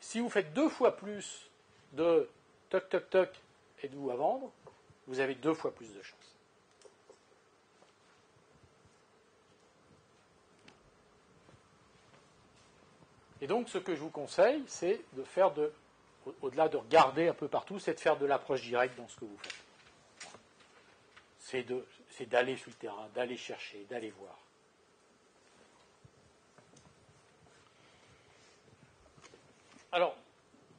si vous faites 2 fois plus de toc toc toc, êtes-vous à vendre, vous avez 2 fois plus de chances. Et donc, ce que je vous conseille, c'est de faire au-delà de regarder un peu partout, c'est de faire de l'approche directe dans ce que vous faites. C'est d'aller sur le terrain, d'aller chercher, d'aller voir. Alors,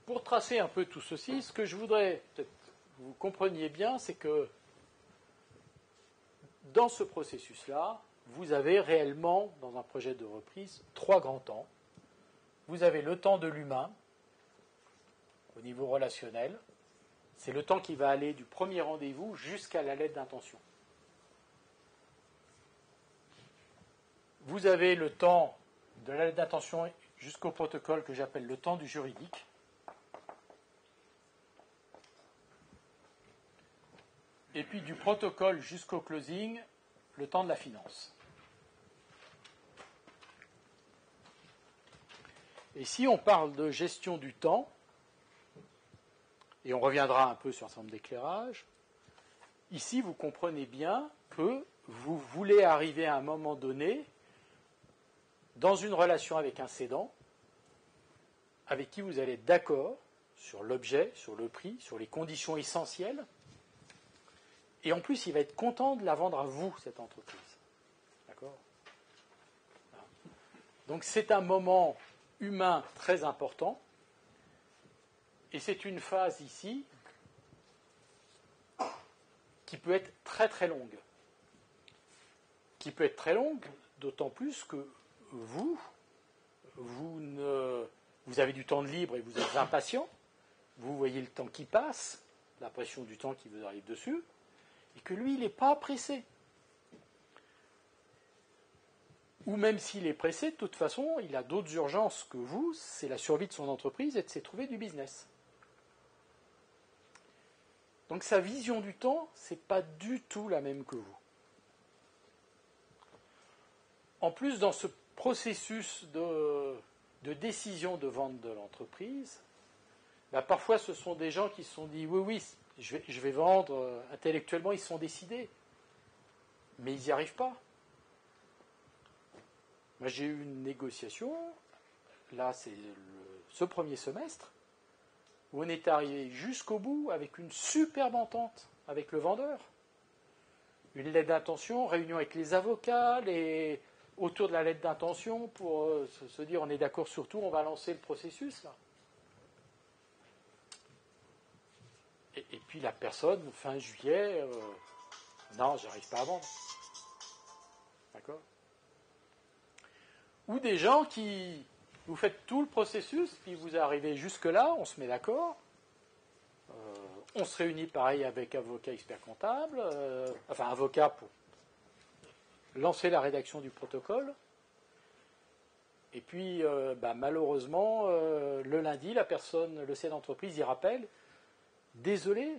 pour tracer un peu tout ceci, ce que je voudrais peut-être que vous compreniez bien, c'est que dans ce processus-là, vous avez réellement, dans un projet de reprise, 3 grands temps. Vous avez le temps de l'humain, au niveau relationnel. C'est le temps qui va aller du premier rendez-vous jusqu'à la lettre d'intention. Vous avez le temps de la lettre d'intention jusqu'au protocole que j'appelle le temps du juridique. Et puis du protocole jusqu'au closing, le temps de la finance. Et si on parle de gestion du temps, et on reviendra un peu sur un certain nombre d'éclairages, ici vous comprenez bien que vous voulez arriver à un moment donné dans une relation avec un cédant, avec qui vous allez être d'accord sur l'objet, sur le prix, sur les conditions essentielles, et en plus il va être content de la vendre à vous, cette entreprise. D'accord ? Donc c'est un moment humain très important, et c'est une phase ici qui peut être très très longue. Qui peut être très longue, d'autant plus que vous avez du temps de libre et vous êtes impatient, vous voyez le temps qui passe, la pression du temps qui vous arrive dessus, et que lui, il n'est pas pressé. Ou même s'il est pressé, de toute façon, il a d'autres urgences que vous, c'est la survie de son entreprise et de s'y trouver du business. Donc sa vision du temps, ce n'est pas du tout la même que vous. En plus, dans ce processus de décision de vente de l'entreprise, parfois ce sont des gens qui se sont dit oui, je vais vendre, intellectuellement ils sont décidés, mais ils n'y arrivent pas. Moi j'ai eu une négociation, là c'est ce premier semestre, où on est arrivé jusqu'au bout avec une superbe entente avec le vendeur. Une lettre d'intention, réunion avec les avocats, autour de la lettre d'intention pour se dire on est d'accord sur tout, on va lancer le processus là. Et puis la personne, fin juillet, non, j'arrive pas à vendre. D'accord ? Ou des gens qui Vous faites tout le processus, puis vous arrivez jusque-là, on se met d'accord. On se réunit pareil avec avocat expert comptable, enfin avocat pour lancer la rédaction du protocole. Et puis, malheureusement, le lundi, la personne, le chef d'entreprise, y rappelle, désolé,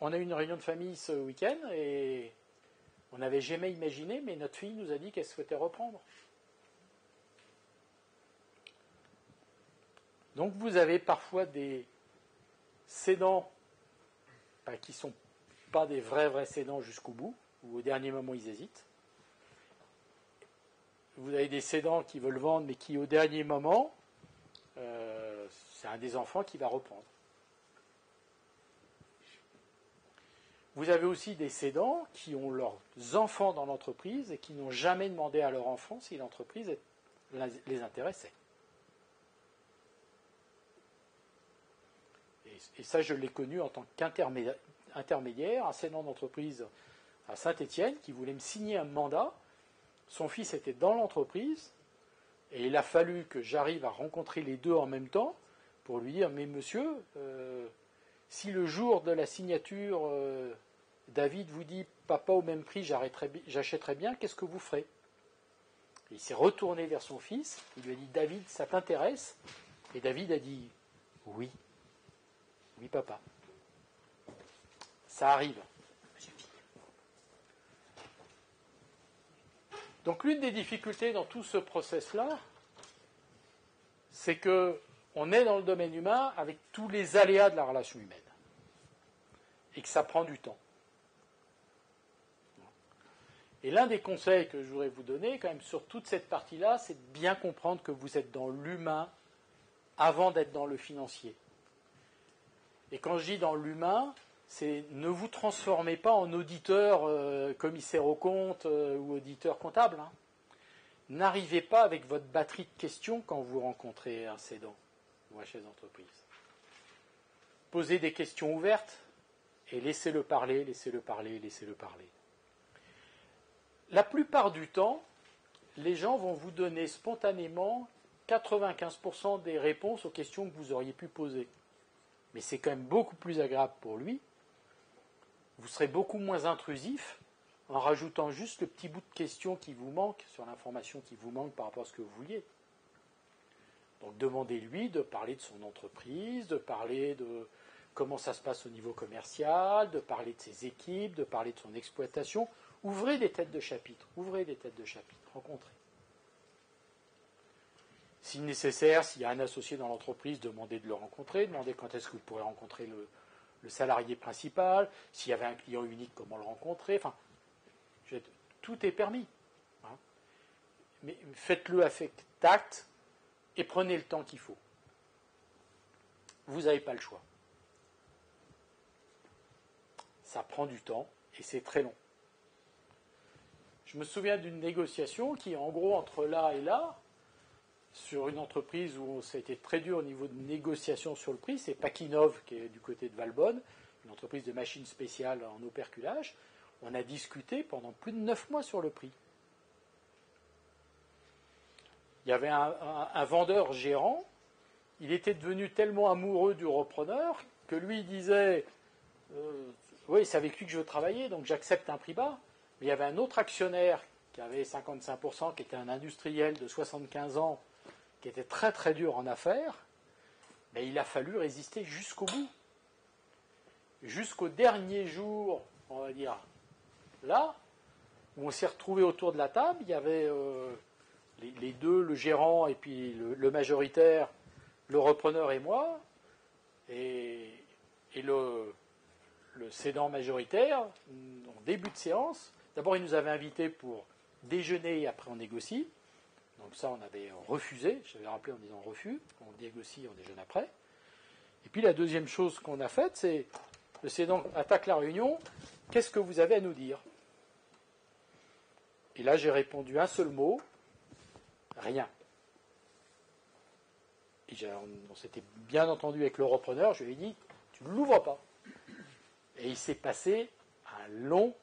on a eu une réunion de famille ce week-end et on n'avait jamais imaginé, mais notre fille nous a dit qu'elle souhaitait reprendre. Donc vous avez parfois des cédants qui ne sont pas des vrais cédants jusqu'au bout, ou au dernier moment ils hésitent. Vous avez des cédants qui veulent vendre, mais qui au dernier moment, c'est un des enfants qui va reprendre. Vous avez aussi des cédants qui ont leurs enfants dans l'entreprise et qui n'ont jamais demandé à leur enfant si l'entreprise les intéressait. Et ça, je l'ai connu en tant qu'intermédiaire, un cédant d'entreprise à Saint-Étienne qui voulait me signer un mandat. Son fils était dans l'entreprise et il a fallu que j'arrive à rencontrer les deux en même temps pour lui dire « Mais monsieur, si le jour de la signature, David vous dit « Papa, au même prix, j'achèterai bien, qu'est-ce que vous ferez ?» Il s'est retourné vers son fils, il lui a dit « David, ça t'intéresse ?» Et David a dit « Oui. Oui, papa. » Ça arrive. Donc l'une des difficultés dans tout ce process-là, c'est qu'on est dans le domaine humain avec tous les aléas de la relation humaine. Et que ça prend du temps. Et l'un des conseils que je voudrais vous donner, quand même, sur toute cette partie-là, c'est de bien comprendre que vous êtes dans l'humain avant d'être dans le financier. Et quand je dis dans l'humain, c'est ne vous transformez pas en auditeur commissaire aux comptes ou auditeur comptable. Hein. N'arrivez pas avec votre batterie de questions quand vous rencontrez un cédant ou un chef d'entreprise. Posez des questions ouvertes et laissez-le parler, laissez-le parler, laissez-le parler. La plupart du temps, les gens vont vous donner spontanément 95% des réponses aux questions que vous auriez pu poser. Mais c'est quand même beaucoup plus agréable pour lui. Vous serez beaucoup moins intrusif en rajoutant juste le petit bout de question qui vous manque sur l'information qui vous manque par rapport à ce que vous vouliez. Donc demandez-lui de parler de son entreprise, de parler de comment ça se passe au niveau commercial, de parler de ses équipes, de parler de son exploitation. Ouvrez des têtes de chapitre, rencontrez. Si nécessaire, s'il y a un associé dans l'entreprise, demandez de le rencontrer, demandez quand est-ce que vous pourrez rencontrer le salarié principal, s'il y avait un client unique, comment le rencontrer, enfin, tout est permis. Hein. Mais faites-le avec tact et prenez le temps qu'il faut. Vous n'avez pas le choix. Ça prend du temps et c'est très long. Je me souviens d'une négociation qui, en gros, entre là et là, sur une entreprise où ça a été très dur au niveau de négociation sur le prix, c'est Pakinov, qui est du côté de Valbonne, une entreprise de machines spéciales en operculage. On a discuté pendant plus de 9 mois sur le prix. Il y avait un vendeur gérant, il était devenu tellement amoureux du repreneur que lui il disait oui, c'est avec lui que je veux travailler, donc j'accepte un prix bas. Mais il y avait un autre actionnaire qui avait 55%, qui était un industriel de 75 ans, qui était très très dur en affaires. Mais il a fallu résister jusqu'au bout. Jusqu'au dernier jour, on va dire, là, où on s'est retrouvés autour de la table, il y avait les deux, le gérant et puis le majoritaire, le repreneur et moi, et le cédant majoritaire, en début de séance. D'abord, il nous avait invités pour déjeuner et après on négocie. Donc ça, on avait refusé. J'avais rappelé en disant refus. On négocie, on déjeune après. Et puis la deuxième chose qu'on a faite, c'est le cédant attaque la réunion. Qu'est-ce que vous avez à nous dire? Et là, j'ai répondu un seul mot. Rien. Et on s'était bien entendu avec le repreneur. Je lui ai dit, tu ne l'ouvres pas. Et il s'est passé un long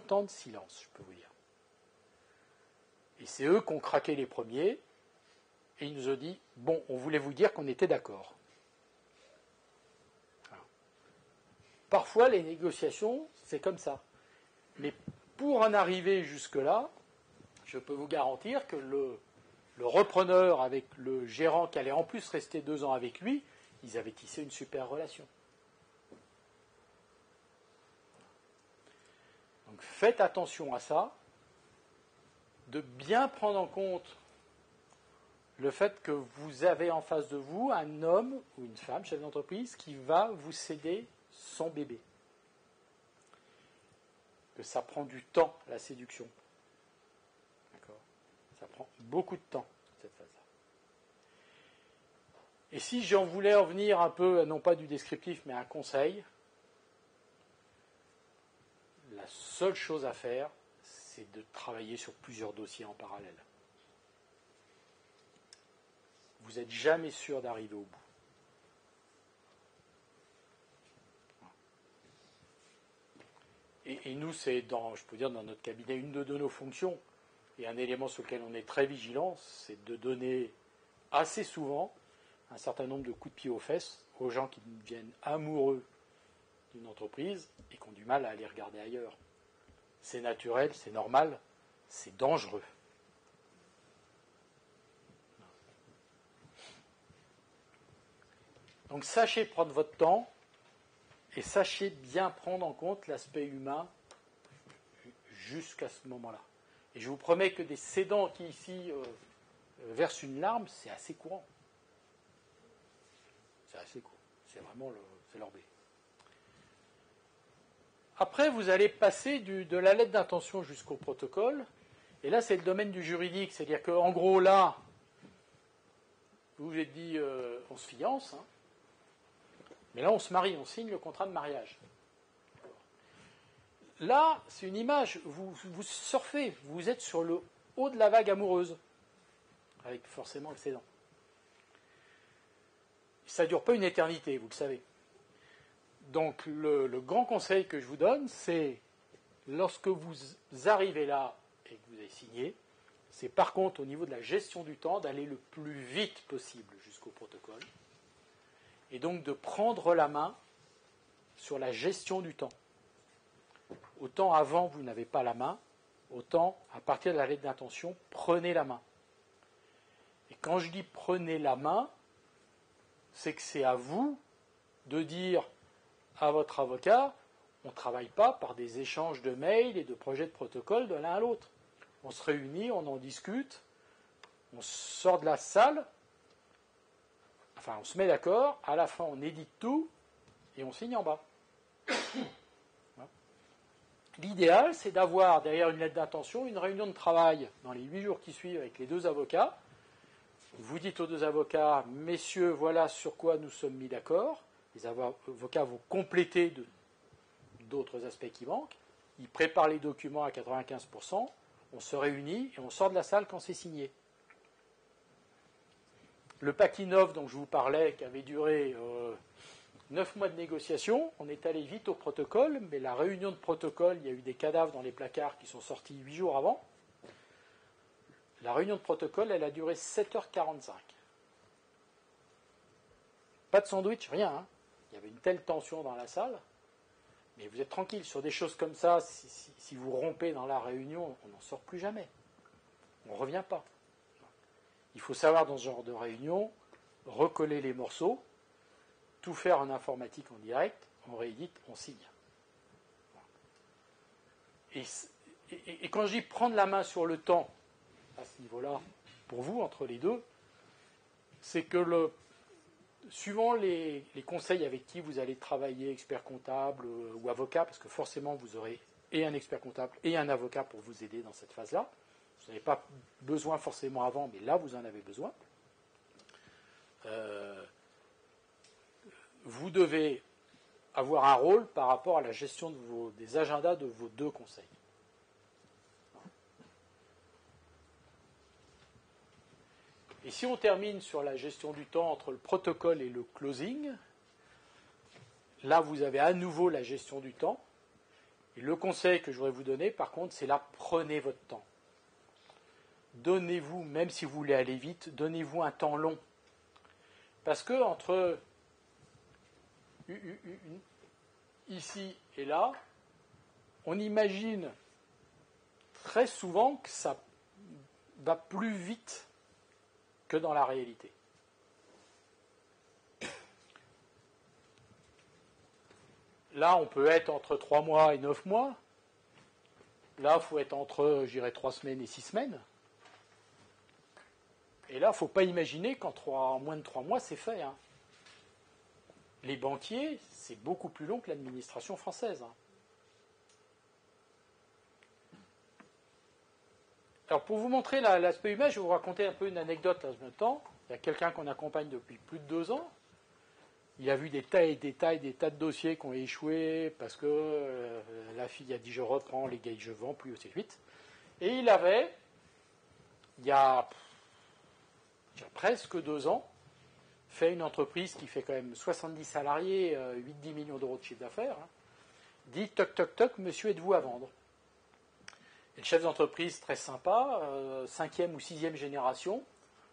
temps de silence, je peux vous dire. Et c'est eux qui ont craqué les premiers. et il nous a dit « Bon, on voulait vous dire qu'on était d'accord. » Parfois, les négociations, c'est comme ça. Mais pour en arriver jusque-là, je peux vous garantir que le repreneur avec le gérant qui allait en plus rester 2 ans avec lui, ils avaient tissé une super relation. Donc faites attention à ça, de bien prendre en compte le fait que vous avez en face de vous un homme ou une femme, chef d'entreprise, qui va vous céder son bébé. Que ça prend du temps, la séduction. D'accord ? Ça prend beaucoup de temps, cette phase-là. Et si j'en voulais en venir un peu, non pas du descriptif, mais un conseil, la seule chose à faire, c'est de travailler sur plusieurs dossiers en parallèle. Vous n'êtes jamais sûr d'arriver au bout. Et nous, c'est je peux dire, dans notre cabinet, une de nos fonctions, et un élément sur lequel on est très vigilant, c'est de donner assez souvent un certain nombre de coups de pied aux fesses aux gens qui deviennent amoureux d'une entreprise et qui ont du mal à aller regarder ailleurs. C'est naturel, c'est normal, c'est dangereux. Donc sachez prendre votre temps et sachez bien prendre en compte l'aspect humain jusqu'à ce moment-là. Et je vous promets que des cédants qui ici versent une larme, c'est assez courant. C'est assez courant. C'est vraiment c'est leur B. Après, vous allez passer de la lettre d'intention jusqu'au protocole. Et là, c'est le domaine du juridique. C'est-à-dire qu'en gros, là, vous vous êtes dit, on se fiance. Hein, mais là, on se marie, on signe le contrat de mariage. Là, c'est une image. Vous surfez. Vous êtes sur le haut de la vague amoureuse. Avec forcément excédent. Ça ne dure pas une éternité, vous le savez. Donc le grand conseil que je vous donne, c'est lorsque vous arrivez là et que vous avez signé, c'est par contre au niveau de la gestion du temps d'aller le plus vite possible jusqu'au protocole et donc de prendre la main sur la gestion du temps. Autant avant vous n'avez pas la main, autant à partir de la lettre d'intention, prenez la main. Et quand je dis prenez la main, c'est que c'est à vous de dire à votre avocat, on ne travaille pas par des échanges de mails et de projets de protocole de l'un à l'autre. On se réunit, on en discute, on sort de la salle, enfin on se met d'accord, à la fin on édite tout et on signe en bas. L'idéal, c'est d'avoir derrière une lettre d'intention une réunion de travail dans les 8 jours qui suivent avec les 2 avocats. Vous dites aux 2 avocats, messieurs, voilà sur quoi nous sommes mis d'accord. Les avocats vont compléter d'autres aspects qui manquent. Ils préparent les documents à 95%. On se réunit et on sort de la salle quand c'est signé. Le Pakinov dont je vous parlais, qui avait duré 9 mois de négociation, on est allé vite au protocole, mais la réunion de protocole, il y a eu des cadavres dans les placards qui sont sortis 8 jours avant. La réunion de protocole, elle a duré 7h45. Pas de sandwich, rien. Hein. Il y avait une telle tension dans la salle. Mais vous êtes tranquille, sur des choses comme ça, si vous rompez dans la réunion, on n'en sort plus jamais. On ne revient pas. Il faut savoir dans ce genre de réunion, recoller les morceaux, tout faire en informatique en direct, on réédite, on signe. Et quand je dis prendre la main sur le temps, à ce niveau-là, pour vous, entre les deux, c'est que suivant les conseils avec qui vous allez travailler, expert comptable ou avocat, parce que forcément vous aurez et un expert comptable et un avocat pour vous aider dans cette phase-là. Vous n'avez pas besoin forcément avant, mais là vous en avez besoin. Vous devez avoir un rôle par rapport à la gestion des agendas de vos 2 conseils. Et si on termine sur la gestion du temps entre le protocole et le closing, là vous avez à nouveau la gestion du temps. Et le conseil que je voudrais vous donner, par contre, c'est là, prenez votre temps. donnez-vous, même si vous voulez aller vite, donnez-vous un temps long. Parce que entre ici et là, on imagine très souvent que ça va plus vite que dans la réalité. Là, on peut être entre 3 mois et 9 mois. Là, il faut être entre, je dirais, 3 semaines et 6 semaines. Et là, il ne faut pas imaginer qu'en moins de 3 mois, c'est fait. Hein. Les banquiers, c'est beaucoup plus long que l'administration française. Hein. Alors, pour vous montrer l'aspect humain, je vais vous raconter un peu une anecdote à ce même temps. Il y a quelqu'un qu'on accompagne depuis plus de 2 ans. Il a vu des tas de dossiers qui ont échoué parce que la fille a dit je reprends, les gars je vends, plus, et ainsi de suite. Et il avait, il y a presque 2 ans, fait une entreprise qui fait quand même 70 salariés, 8-10 millions d'euros de chiffre d'affaires, hein, dit toc toc toc, monsieur, êtes-vous à vendre? Et le chef d'entreprise, très sympa, 5e ou 6e génération,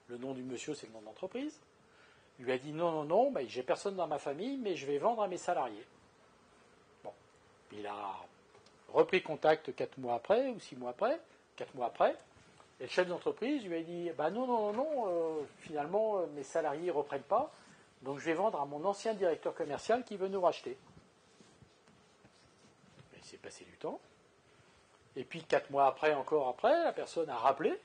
le nom du monsieur c'est le nom de l'entreprise, lui a dit non, j'ai personne dans ma famille, mais je vais vendre à mes salariés. Bon, il a repris contact 4 mois après, ou 6 mois après, 4 mois après, et le chef d'entreprise lui a dit non, finalement mes salariés ne reprennent pas, donc je vais vendre à mon ancien directeur commercial qui veut nous racheter. Il s'est passé du temps. Et puis 4 mois après, encore après, la personne a rappelé.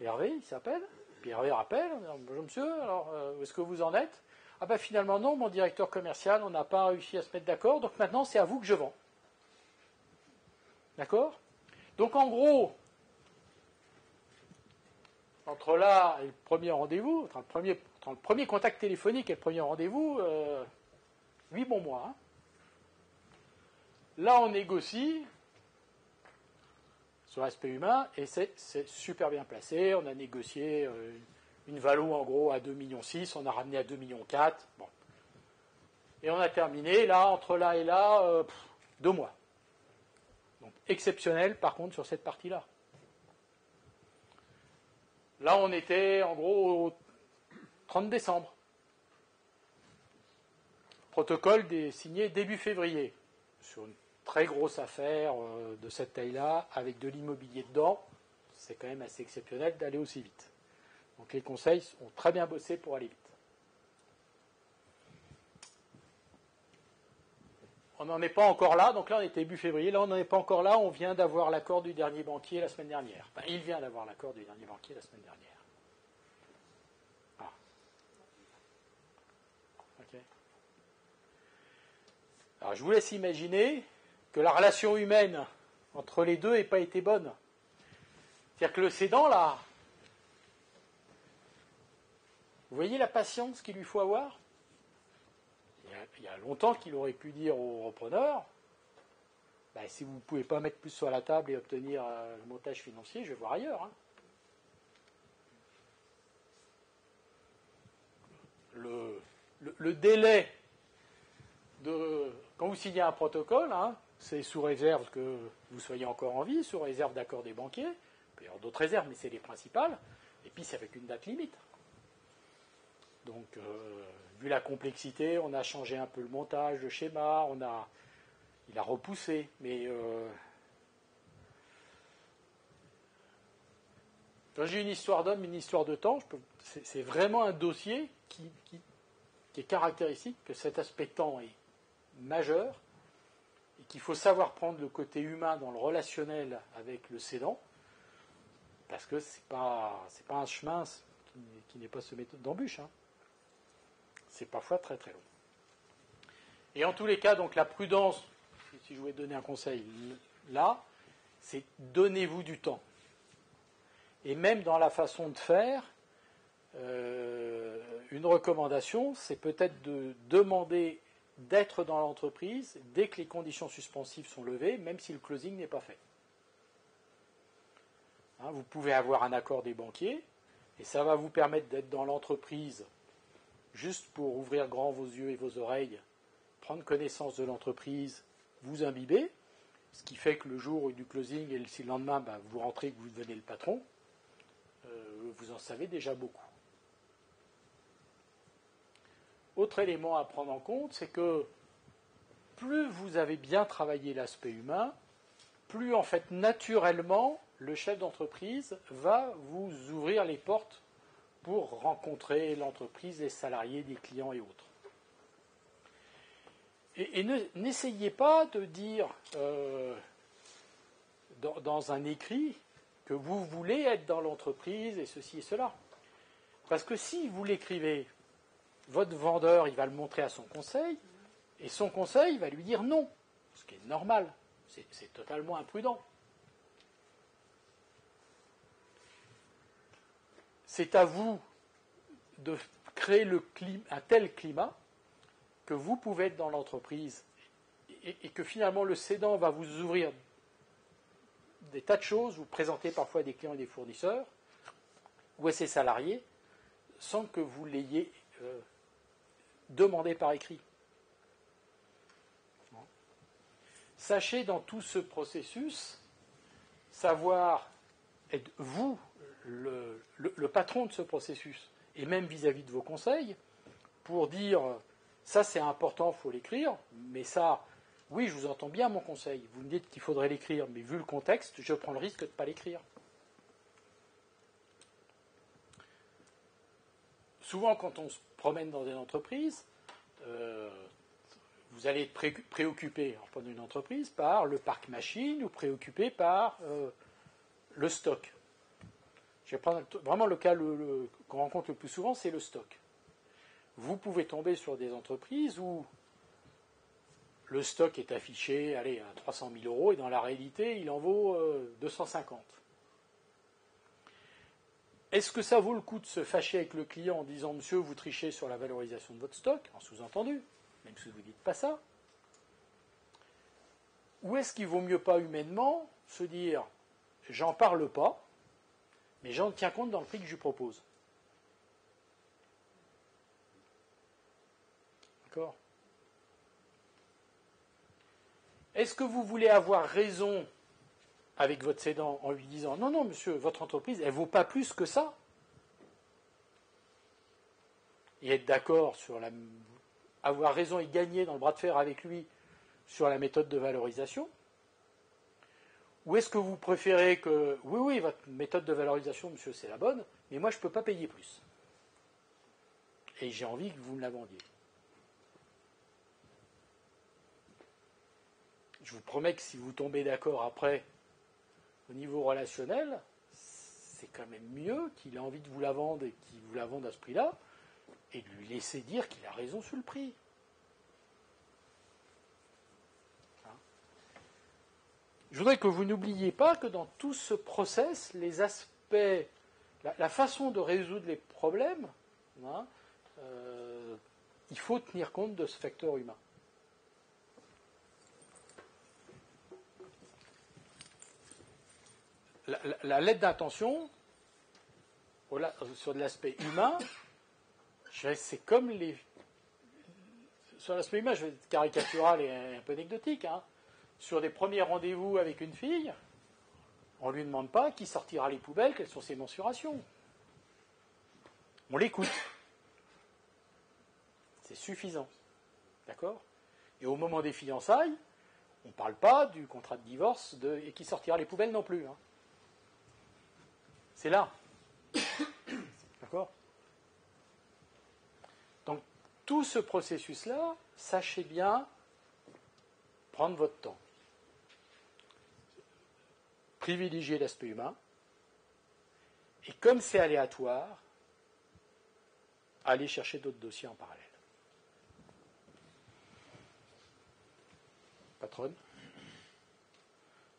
Hervé, il s'appelle. Puis Hervé rappelle, bonjour monsieur, alors où est-ce que vous en êtes? Ah ben finalement non, mon directeur commercial, on n'a pas réussi à se mettre d'accord, donc maintenant c'est à vous que je vends. D'accord? Donc en gros, entre là et le premier rendez-vous, entre le premier contact téléphonique et le premier rendez-vous, 8 bons mois. Hein. Là on négocie sur l'aspect humain et c'est super bien placé. On a négocié une valo en gros à 2,6 millions, on a ramené à 2,4 millions. Bon. Et on a terminé là, entre là et là, 2 mois. Donc exceptionnel par contre sur cette partie-là. Là on était en gros au 30 décembre. Protocole signé début février sur une très grosse affaire de cette taille-là, avec de l'immobilier dedans. C'est quand même assez exceptionnel d'aller aussi vite. Donc les conseils ont très bien bossé pour aller vite. On n'en est pas encore là, donc là on était début février, là on n'en est pas encore là, on vient d'avoir l'accord du dernier banquier la semaine dernière. Enfin, il vient d'avoir l'accord du dernier banquier la semaine dernière. Ah. Ok. Alors je vous laisse imaginer que la relation humaine entre les deux n'ait pas été bonne. C'est-à-dire que le cédant, là, vous voyez la patience qu'il lui faut avoir? Il y a longtemps qu'il aurait pu dire au repreneur, si vous ne pouvez pas mettre plus sur la table et obtenir le montage financier, je vais voir ailleurs. Hein. Le délai quand vous signez un protocole, hein, c'est sous réserve que vous soyez encore en vie, sous réserve d'accord des banquiers. Il peut y avoir d'autres réserves, mais c'est les principales. Et puis c'est avec une date limite. Donc, vu la complexité, on a changé un peu le montage, le schéma, il a repoussé. Mais quand j'ai une histoire d'homme, une histoire de temps, c'est vraiment un dossier qui est caractéristique, que cet aspect temps est majeur, et qu'il faut savoir prendre le côté humain dans le relationnel avec le cédant, parce que c'est pas un chemin qui n'est pas semé d'embûches. Hein. C'est parfois très très long. Et en tous les cas, donc la prudence, si je voulais donner un conseil là, c'est donnez-vous du temps. Et même dans la façon de faire, une recommandation, c'est peut-être de demander d'être dans l'entreprise dès que les conditions suspensives sont levées, même si le closing n'est pas fait. Hein, vous pouvez avoir un accord des banquiers, et ça va vous permettre d'être dans l'entreprise juste pour ouvrir grand vos yeux et vos oreilles, prendre connaissance de l'entreprise, vous imbiber. ce qui fait que le jour du closing et si le lendemain vous rentrez et que vous devenez le patron, vous en savez déjà beaucoup. Autre élément à prendre en compte, c'est que plus vous avez bien travaillé l'aspect humain, plus en fait naturellement le chef d'entreprise va vous ouvrir les portes pour rencontrer l'entreprise, les salariés, des clients et autres. Et n'essayez pas de dire dans un écrit que vous voulez être dans l'entreprise et ceci et cela. Parce que si vous l'écrivez, votre vendeur il va le montrer à son conseil, et son conseil va lui dire non, ce qui est normal, c'est totalement imprudent. C'est à vous de créer un tel climat que vous pouvez être dans l'entreprise et que finalement le cédant va vous ouvrir des tas de choses, vous présenter parfois des clients et des fournisseurs ou à ses salariés sans que vous l'ayez demandé par écrit. Sachez dans tout ce processus savoir être vous le patron de ce processus et même vis-à-vis de vos conseils pour dire ça c'est important, il faut l'écrire, mais ça, oui je vous entends bien mon conseil, vous me dites qu'il faudrait l'écrire, mais vu le contexte, je prends le risque de ne pas l'écrire. Souvent quand on se promène dans une entreprise, vous allez être préoccupé, en prenant une entreprise, par le parc machine ou préoccupé par le stock. Je vais prendre vraiment le cas qu'on rencontre le plus souvent, c'est le stock. Vous pouvez tomber sur des entreprises où le stock est affiché à 300 000 euros et dans la réalité, il en vaut 250. Est-ce que ça vaut le coup de se fâcher avec le client en disant « Monsieur, vous trichez sur la valorisation de votre stock ?» en sous-entendu, même si vous ne dites pas ça. Ou est-ce qu'il vaut mieux pas humainement se dire « J'en parle pas, mais j'en tiens compte dans le prix que je lui propose ?» D'accord ? Est-ce que vous voulez avoir raison avec votre cédant en lui disant « Non, non, monsieur, votre entreprise, elle ne vaut pas plus que ça ?» et être d'accord sur avoir raison et gagner dans le bras de fer avec lui sur la méthode de valorisation? Ou est-ce que vous préférez que, oui, oui, votre méthode de valorisation, monsieur, c'est la bonne, mais moi, je ne peux pas payer plus. Et j'ai envie que vous me la vendiez. Je vous promets que si vous tombez d'accord après, au niveau relationnel, c'est quand même mieux qu'il ait envie de vous la vendre et qu'il vous la vende à ce prix-là, et de lui laisser dire qu'il a raison sur le prix. Je voudrais que vous n'oubliez pas que dans tout ce process, les aspects, la façon de résoudre les problèmes, il faut tenir compte de ce facteur humain. La lettre d'intention, sur l'aspect humain, c'est comme les... Sur l'aspect humain, je vais être caricatural et un peu anecdotique, sur des premiers rendez-vous avec une fille, on ne lui demande pas qui sortira les poubelles, quelles sont ses mensurations. On l'écoute. C'est suffisant. D'accord ? Et au moment des fiançailles, on ne parle pas du contrat de divorce et qui sortira les poubelles non plus. C'est là. D'accord ? Donc, tout ce processus-là, sachez bien prendre votre temps. Privilégier l'aspect humain. Et comme c'est aléatoire, allez chercher d'autres dossiers en parallèle. Patronne ?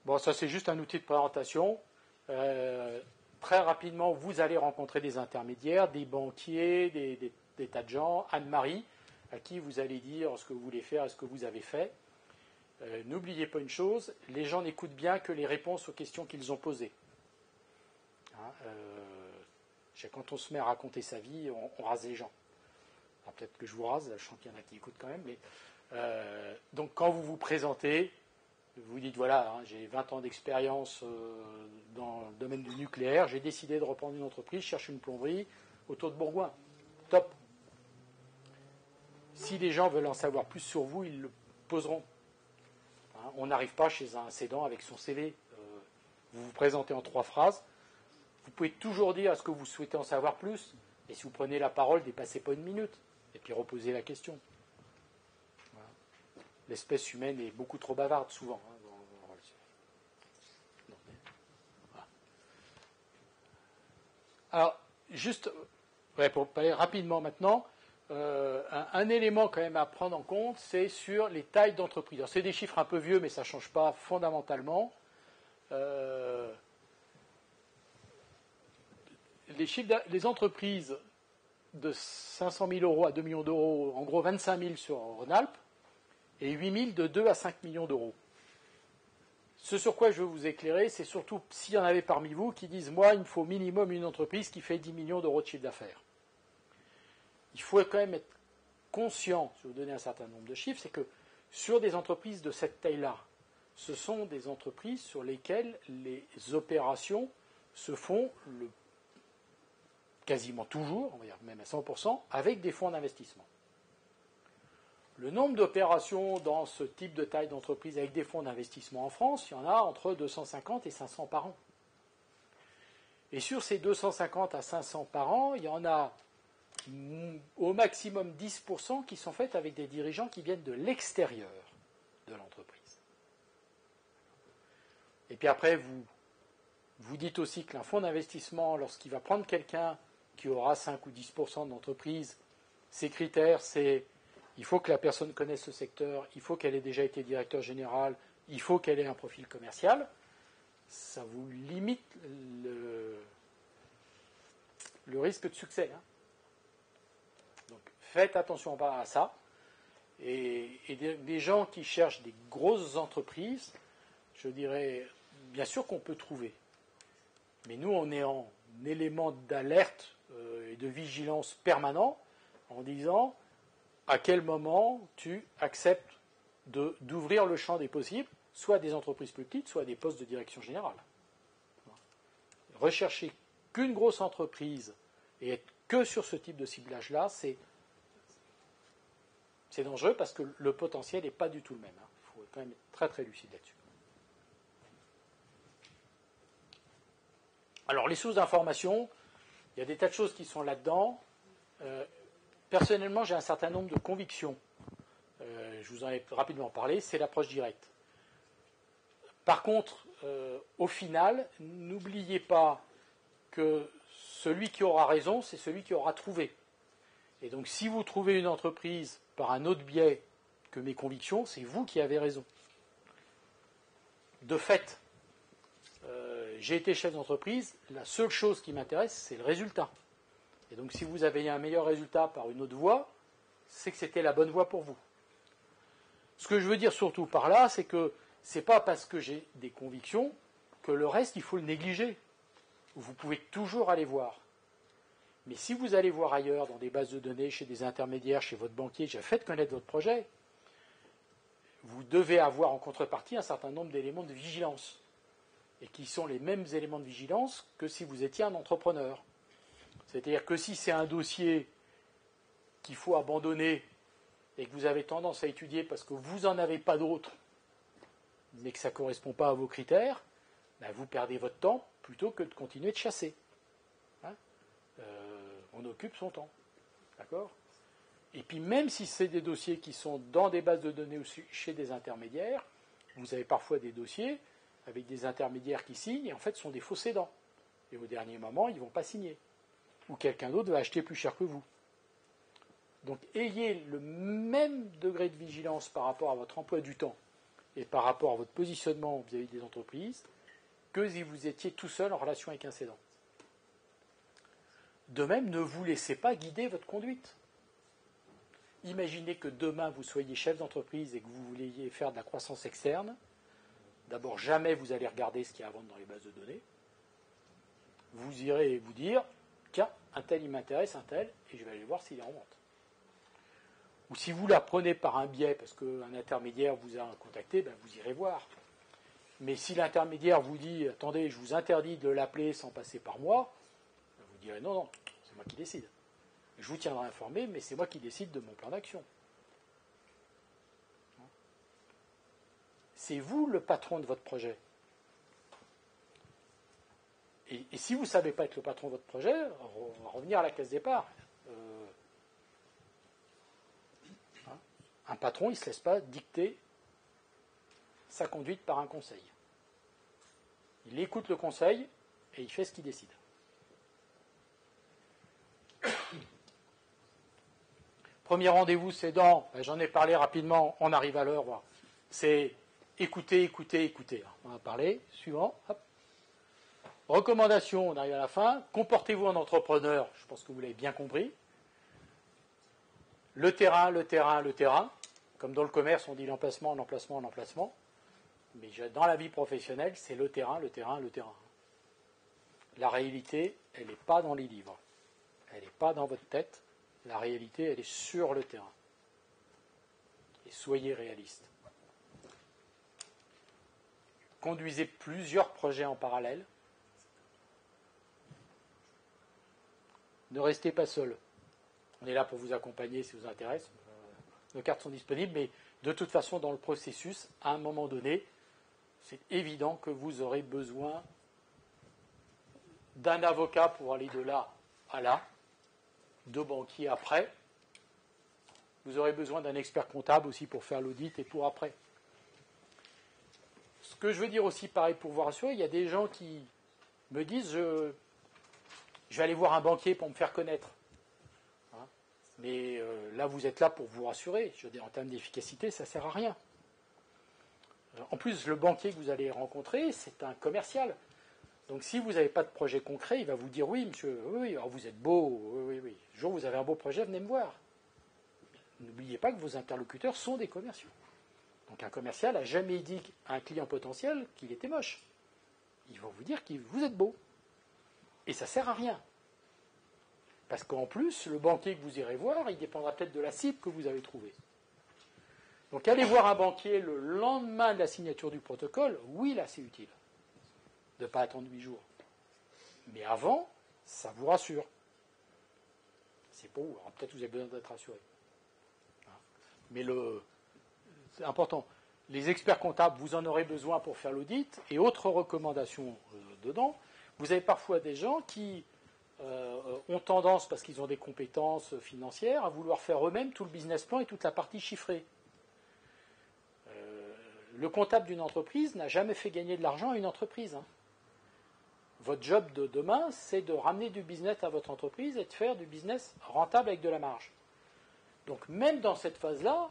Bon, ça c'est juste un outil de présentation. Très rapidement, vous allez rencontrer des intermédiaires, des banquiers, des tas de gens. Anne-Marie, à qui vous allez dire ce que vous voulez faire et ce que vous avez fait. N'oubliez pas une chose, les gens n'écoutent bien que les réponses aux questions qu'ils ont posées. Quand on se met à raconter sa vie, on rase les gens. Alors, peut-être que je vous rase, je sens qu'il y en a qui écoutent quand même. Mais, donc quand vous vous présentez, Vous dites, voilà, hein, j'ai 20 ans d'expérience dans le domaine du nucléaire, j'ai décidé de reprendre une entreprise, je cherche une plomberie autour de Bourgoin. Top. Si les gens veulent en savoir plus sur vous, ils le poseront. Hein, on n'arrive pas chez un cédant avec son CV. Vous vous présentez en 3 phrases. Vous pouvez toujours dire ce que vous souhaitez en savoir plus. Et si vous prenez la parole, dépassez pas 1 minute. Et puis reposez la question. Voilà. L'espèce humaine est beaucoup trop bavarde, souvent. Hein, voilà. Alors, juste, pour parler rapidement maintenant, un élément quand même à prendre en compte, c'est sur les tailles d'entreprise. C'est des chiffres un peu vieux, mais ça ne change pas fondamentalement. Les entreprises de 500 000 euros à 2 millions d'euros, en gros 25 000 sur Rhône-Alpes, et 8 000 de 2 à 5 millions d'euros. Ce sur quoi je veux vous éclairer, c'est surtout s'il y en avait parmi vous qui disent « Moi, il me faut minimum une entreprise qui fait 10 millions d'euros de chiffre d'affaires ». Il faut quand même être conscient, je vais vous donner un certain nombre de chiffres, c'est que sur des entreprises de cette taille-là, ce sont des entreprises sur lesquelles les opérations se font quasiment toujours, on va dire même à 100%, avec des fonds d'investissement. Le nombre d'opérations dans ce type de taille d'entreprise avec des fonds d'investissement en France, il y en a entre 250 et 500 par an. Et sur ces 250 à 500 par an, il y en a au maximum 10% qui sont faites avec des dirigeants qui viennent de l'extérieur de l'entreprise. Et puis après, vous dites aussi qu'un fonds d'investissement, lorsqu'il va prendre quelqu'un qui aura 5 ou 10% de l'entreprise, ses critères, c'est il faut que la personne connaisse ce secteur, il faut qu'elle ait déjà été directeur général, il faut qu'elle ait un profil commercial. Ça vous limite le risque de succès. Hein. Donc faites attention à ça. Et des gens qui cherchent des grosses entreprises, je dirais, bien sûr qu'on peut trouver. Mais nous, on est en élément d'alerte et de vigilance permanent en disant à quel moment tu acceptes d'ouvrir le champ des possibles, soit à des entreprises plus petites, soit à des postes de direction générale. Rechercher qu'une grosse entreprise et être que sur ce type de ciblage-là, c'est dangereux parce que le potentiel n'est pas du tout le même. Il faut quand même être très très lucide là-dessus. Alors les sources d'information, il y a des tas de choses qui sont là-dedans. Personnellement, j'ai un certain nombre de convictions. Je vous en ai rapidement parlé, c'est l'approche directe. Par contre, au final, n'oubliez pas que celui qui aura raison, c'est celui qui aura trouvé. Et donc, si vous trouvez une entreprise par un autre biais que mes convictions, c'est vous qui avez raison. De fait, j'ai été chef d'entreprise, la seule chose qui m'intéresse, c'est le résultat. Et donc, si vous avez un meilleur résultat par une autre voie, c'est que c'était la bonne voie pour vous. Ce que je veux dire surtout par là, c'est que ce n'est pas parce que j'ai des convictions que le reste, il faut le négliger. Vous pouvez toujours aller voir. Mais si vous allez voir ailleurs, dans des bases de données, chez des intermédiaires, chez votre banquier, faites connaître votre projet, vous devez avoir en contrepartie un certain nombre d'éléments de vigilance. Et qui sont les mêmes éléments de vigilance que si vous étiez un entrepreneur. C'est-à-dire que si c'est un dossier qu'il faut abandonner et que vous avez tendance à étudier parce que vous n'en avez pas d'autres, mais que ça ne correspond pas à vos critères, ben vous perdez votre temps plutôt que de continuer de chasser. Hein, on occupe son temps. D'accord ? Et puis même si c'est des dossiers qui sont dans des bases de données ou chez des intermédiaires, vous avez parfois des dossiers avec des intermédiaires qui signent et en fait sont des faux cédants. Et au dernier moment, ils ne vont pas signer. Ou quelqu'un d'autre va acheter plus cher que vous. Donc ayez le même degré de vigilance par rapport à votre emploi du temps et par rapport à votre positionnement vis-à-vis des entreprises que si vous étiez tout seul en relation avec un cédant. De même, ne vous laissez pas guider votre conduite. Imaginez que demain vous soyez chef d'entreprise et que vous vouliez faire de la croissance externe. D'abord, jamais vous allez regarder ce qu'il y a à vendre dans les bases de données. Vous irez vous dire, tiens, un tel il m'intéresse, un tel, et je vais aller voir s'il est en vente. Ou si vous la prenez par un biais, parce qu'un intermédiaire vous a contacté, ben vous irez voir. Mais si l'intermédiaire vous dit « Attendez, je vous interdis de l'appeler sans passer par moi », vous direz « Non, non, c'est moi qui décide. Je vous tiendrai informé, mais c'est moi qui décide de mon plan d'action. » C'est vous le patron de votre projet. Et si vous ne savez pas être le patron de votre projet, on va revenir à la case départ. Un patron, il ne se laisse pas dicter sa conduite par un conseil. Il écoute le conseil et il fait ce qu'il décide. Premier rendez-vous, c'est j'en ai parlé rapidement, on arrive à l'heure, voilà. C'est écouter, écouter, écouter. On va parler, suivant. Hop. Recommandation, on arrive à la fin. Comportez-vous en entrepreneur, je pense que vous l'avez bien compris. Le terrain, le terrain, le terrain. Comme dans le commerce, on dit l'emplacement, l'emplacement, l'emplacement. Mais dans la vie professionnelle, c'est le terrain, le terrain, le terrain. La réalité, elle n'est pas dans les livres. Elle n'est pas dans votre tête. La réalité, elle est sur le terrain. Et soyez réaliste. Conduisez plusieurs projets en parallèle. Ne restez pas seul. On est là pour vous accompagner si vous intéresse. Nos cartes sont disponibles, mais de toute façon, dans le processus, à un moment donné, c'est évident que vous aurez besoin d'un avocat pour aller de là à là, de banquiers après. Vous aurez besoin d'un expert comptable aussi pour faire l'audit et pour après. Ce que je veux dire aussi, pareil, pour vous rassurer, il y a des gens qui me disent je vais aller voir un banquier pour me faire connaître. Hein, mais là, vous êtes là pour vous rassurer. Je veux dire, en termes d'efficacité, ça ne sert à rien. En plus, le banquier que vous allez rencontrer, c'est un commercial. Donc, si vous n'avez pas de projet concret, il va vous dire « Oui, monsieur, oui, alors vous êtes beau, oui, oui. Le jour où vous avez un beau projet, venez me voir. » N'oubliez pas que vos interlocuteurs sont des commerciaux. Donc, un commercial n'a jamais dit à un client potentiel qu'il était moche. Ils vont vous dire que vous êtes beau. Et ça ne sert à rien. Parce qu'en plus, le banquier que vous irez voir, il dépendra peut-être de la cible que vous avez trouvée. Donc, aller voir un banquier le lendemain de la signature du protocole, oui, là, c'est utile. De ne pas attendre 8 jours. Mais avant, ça vous rassure. C'est pour vous. Alors, peut-être que vous avez besoin d'être rassuré. Mais c'est important. Les experts comptables, vous en aurez besoin pour faire l'audit. Et autre recommandation dedans, vous avez parfois des gens qui ont tendance, parce qu'ils ont des compétences financières, à vouloir faire eux-mêmes tout le business plan et toute la partie chiffrée. Le comptable d'une entreprise n'a jamais fait gagner de l'argent à une entreprise. Hein. Votre job de demain, c'est de ramener du business à votre entreprise et de faire du business rentable avec de la marge. Donc même dans cette phase-là,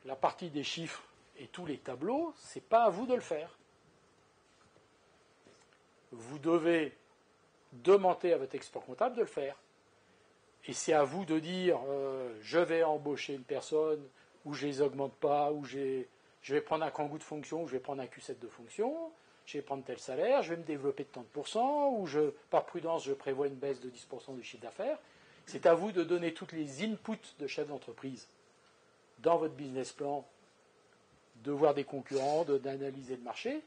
la partie des chiffres et tous les tableaux, ce n'est pas à vous de le faire. Vous devez demander à votre expert comptable de le faire. Et c'est à vous de dire je vais embaucher une personne, ou je ne les augmente pas, ou je vais prendre un kangou de fonction, ou je vais prendre un Q7 de fonction, je vais prendre tel salaire, je vais me développer de tant de pourcents, ou par prudence, je prévois une baisse de 10% du chiffre d'affaires. C'est à vous de donner toutes les inputs de chef d'entreprise dans votre business plan, de voir des concurrents, d'analyser le marché,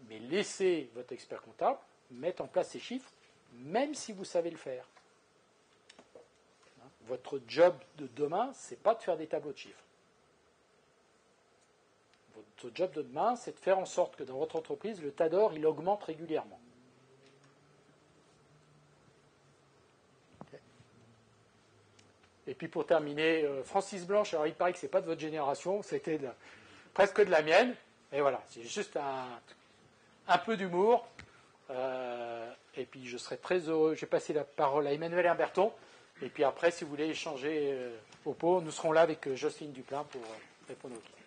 mais laissez votre expert comptable mettre en place ces chiffres, même si vous savez le faire. Votre job de demain, ce n'est pas de faire des tableaux de chiffres. Votre job de demain, c'est de faire en sorte que dans votre entreprise, le tas d'or, il augmente régulièrement. Okay. Et puis pour terminer, Francis Blanche, alors il paraît que ce n'est pas de votre génération, c'était presque de la mienne. Et voilà, c'est juste un peu d'humour. Et puis je serai très heureux. Je vais passer la parole à Emmanuel Herberton. Et puis après, si vous voulez échanger au pot, nous serons là avec Jocelyne Duplain pour répondre aux questions.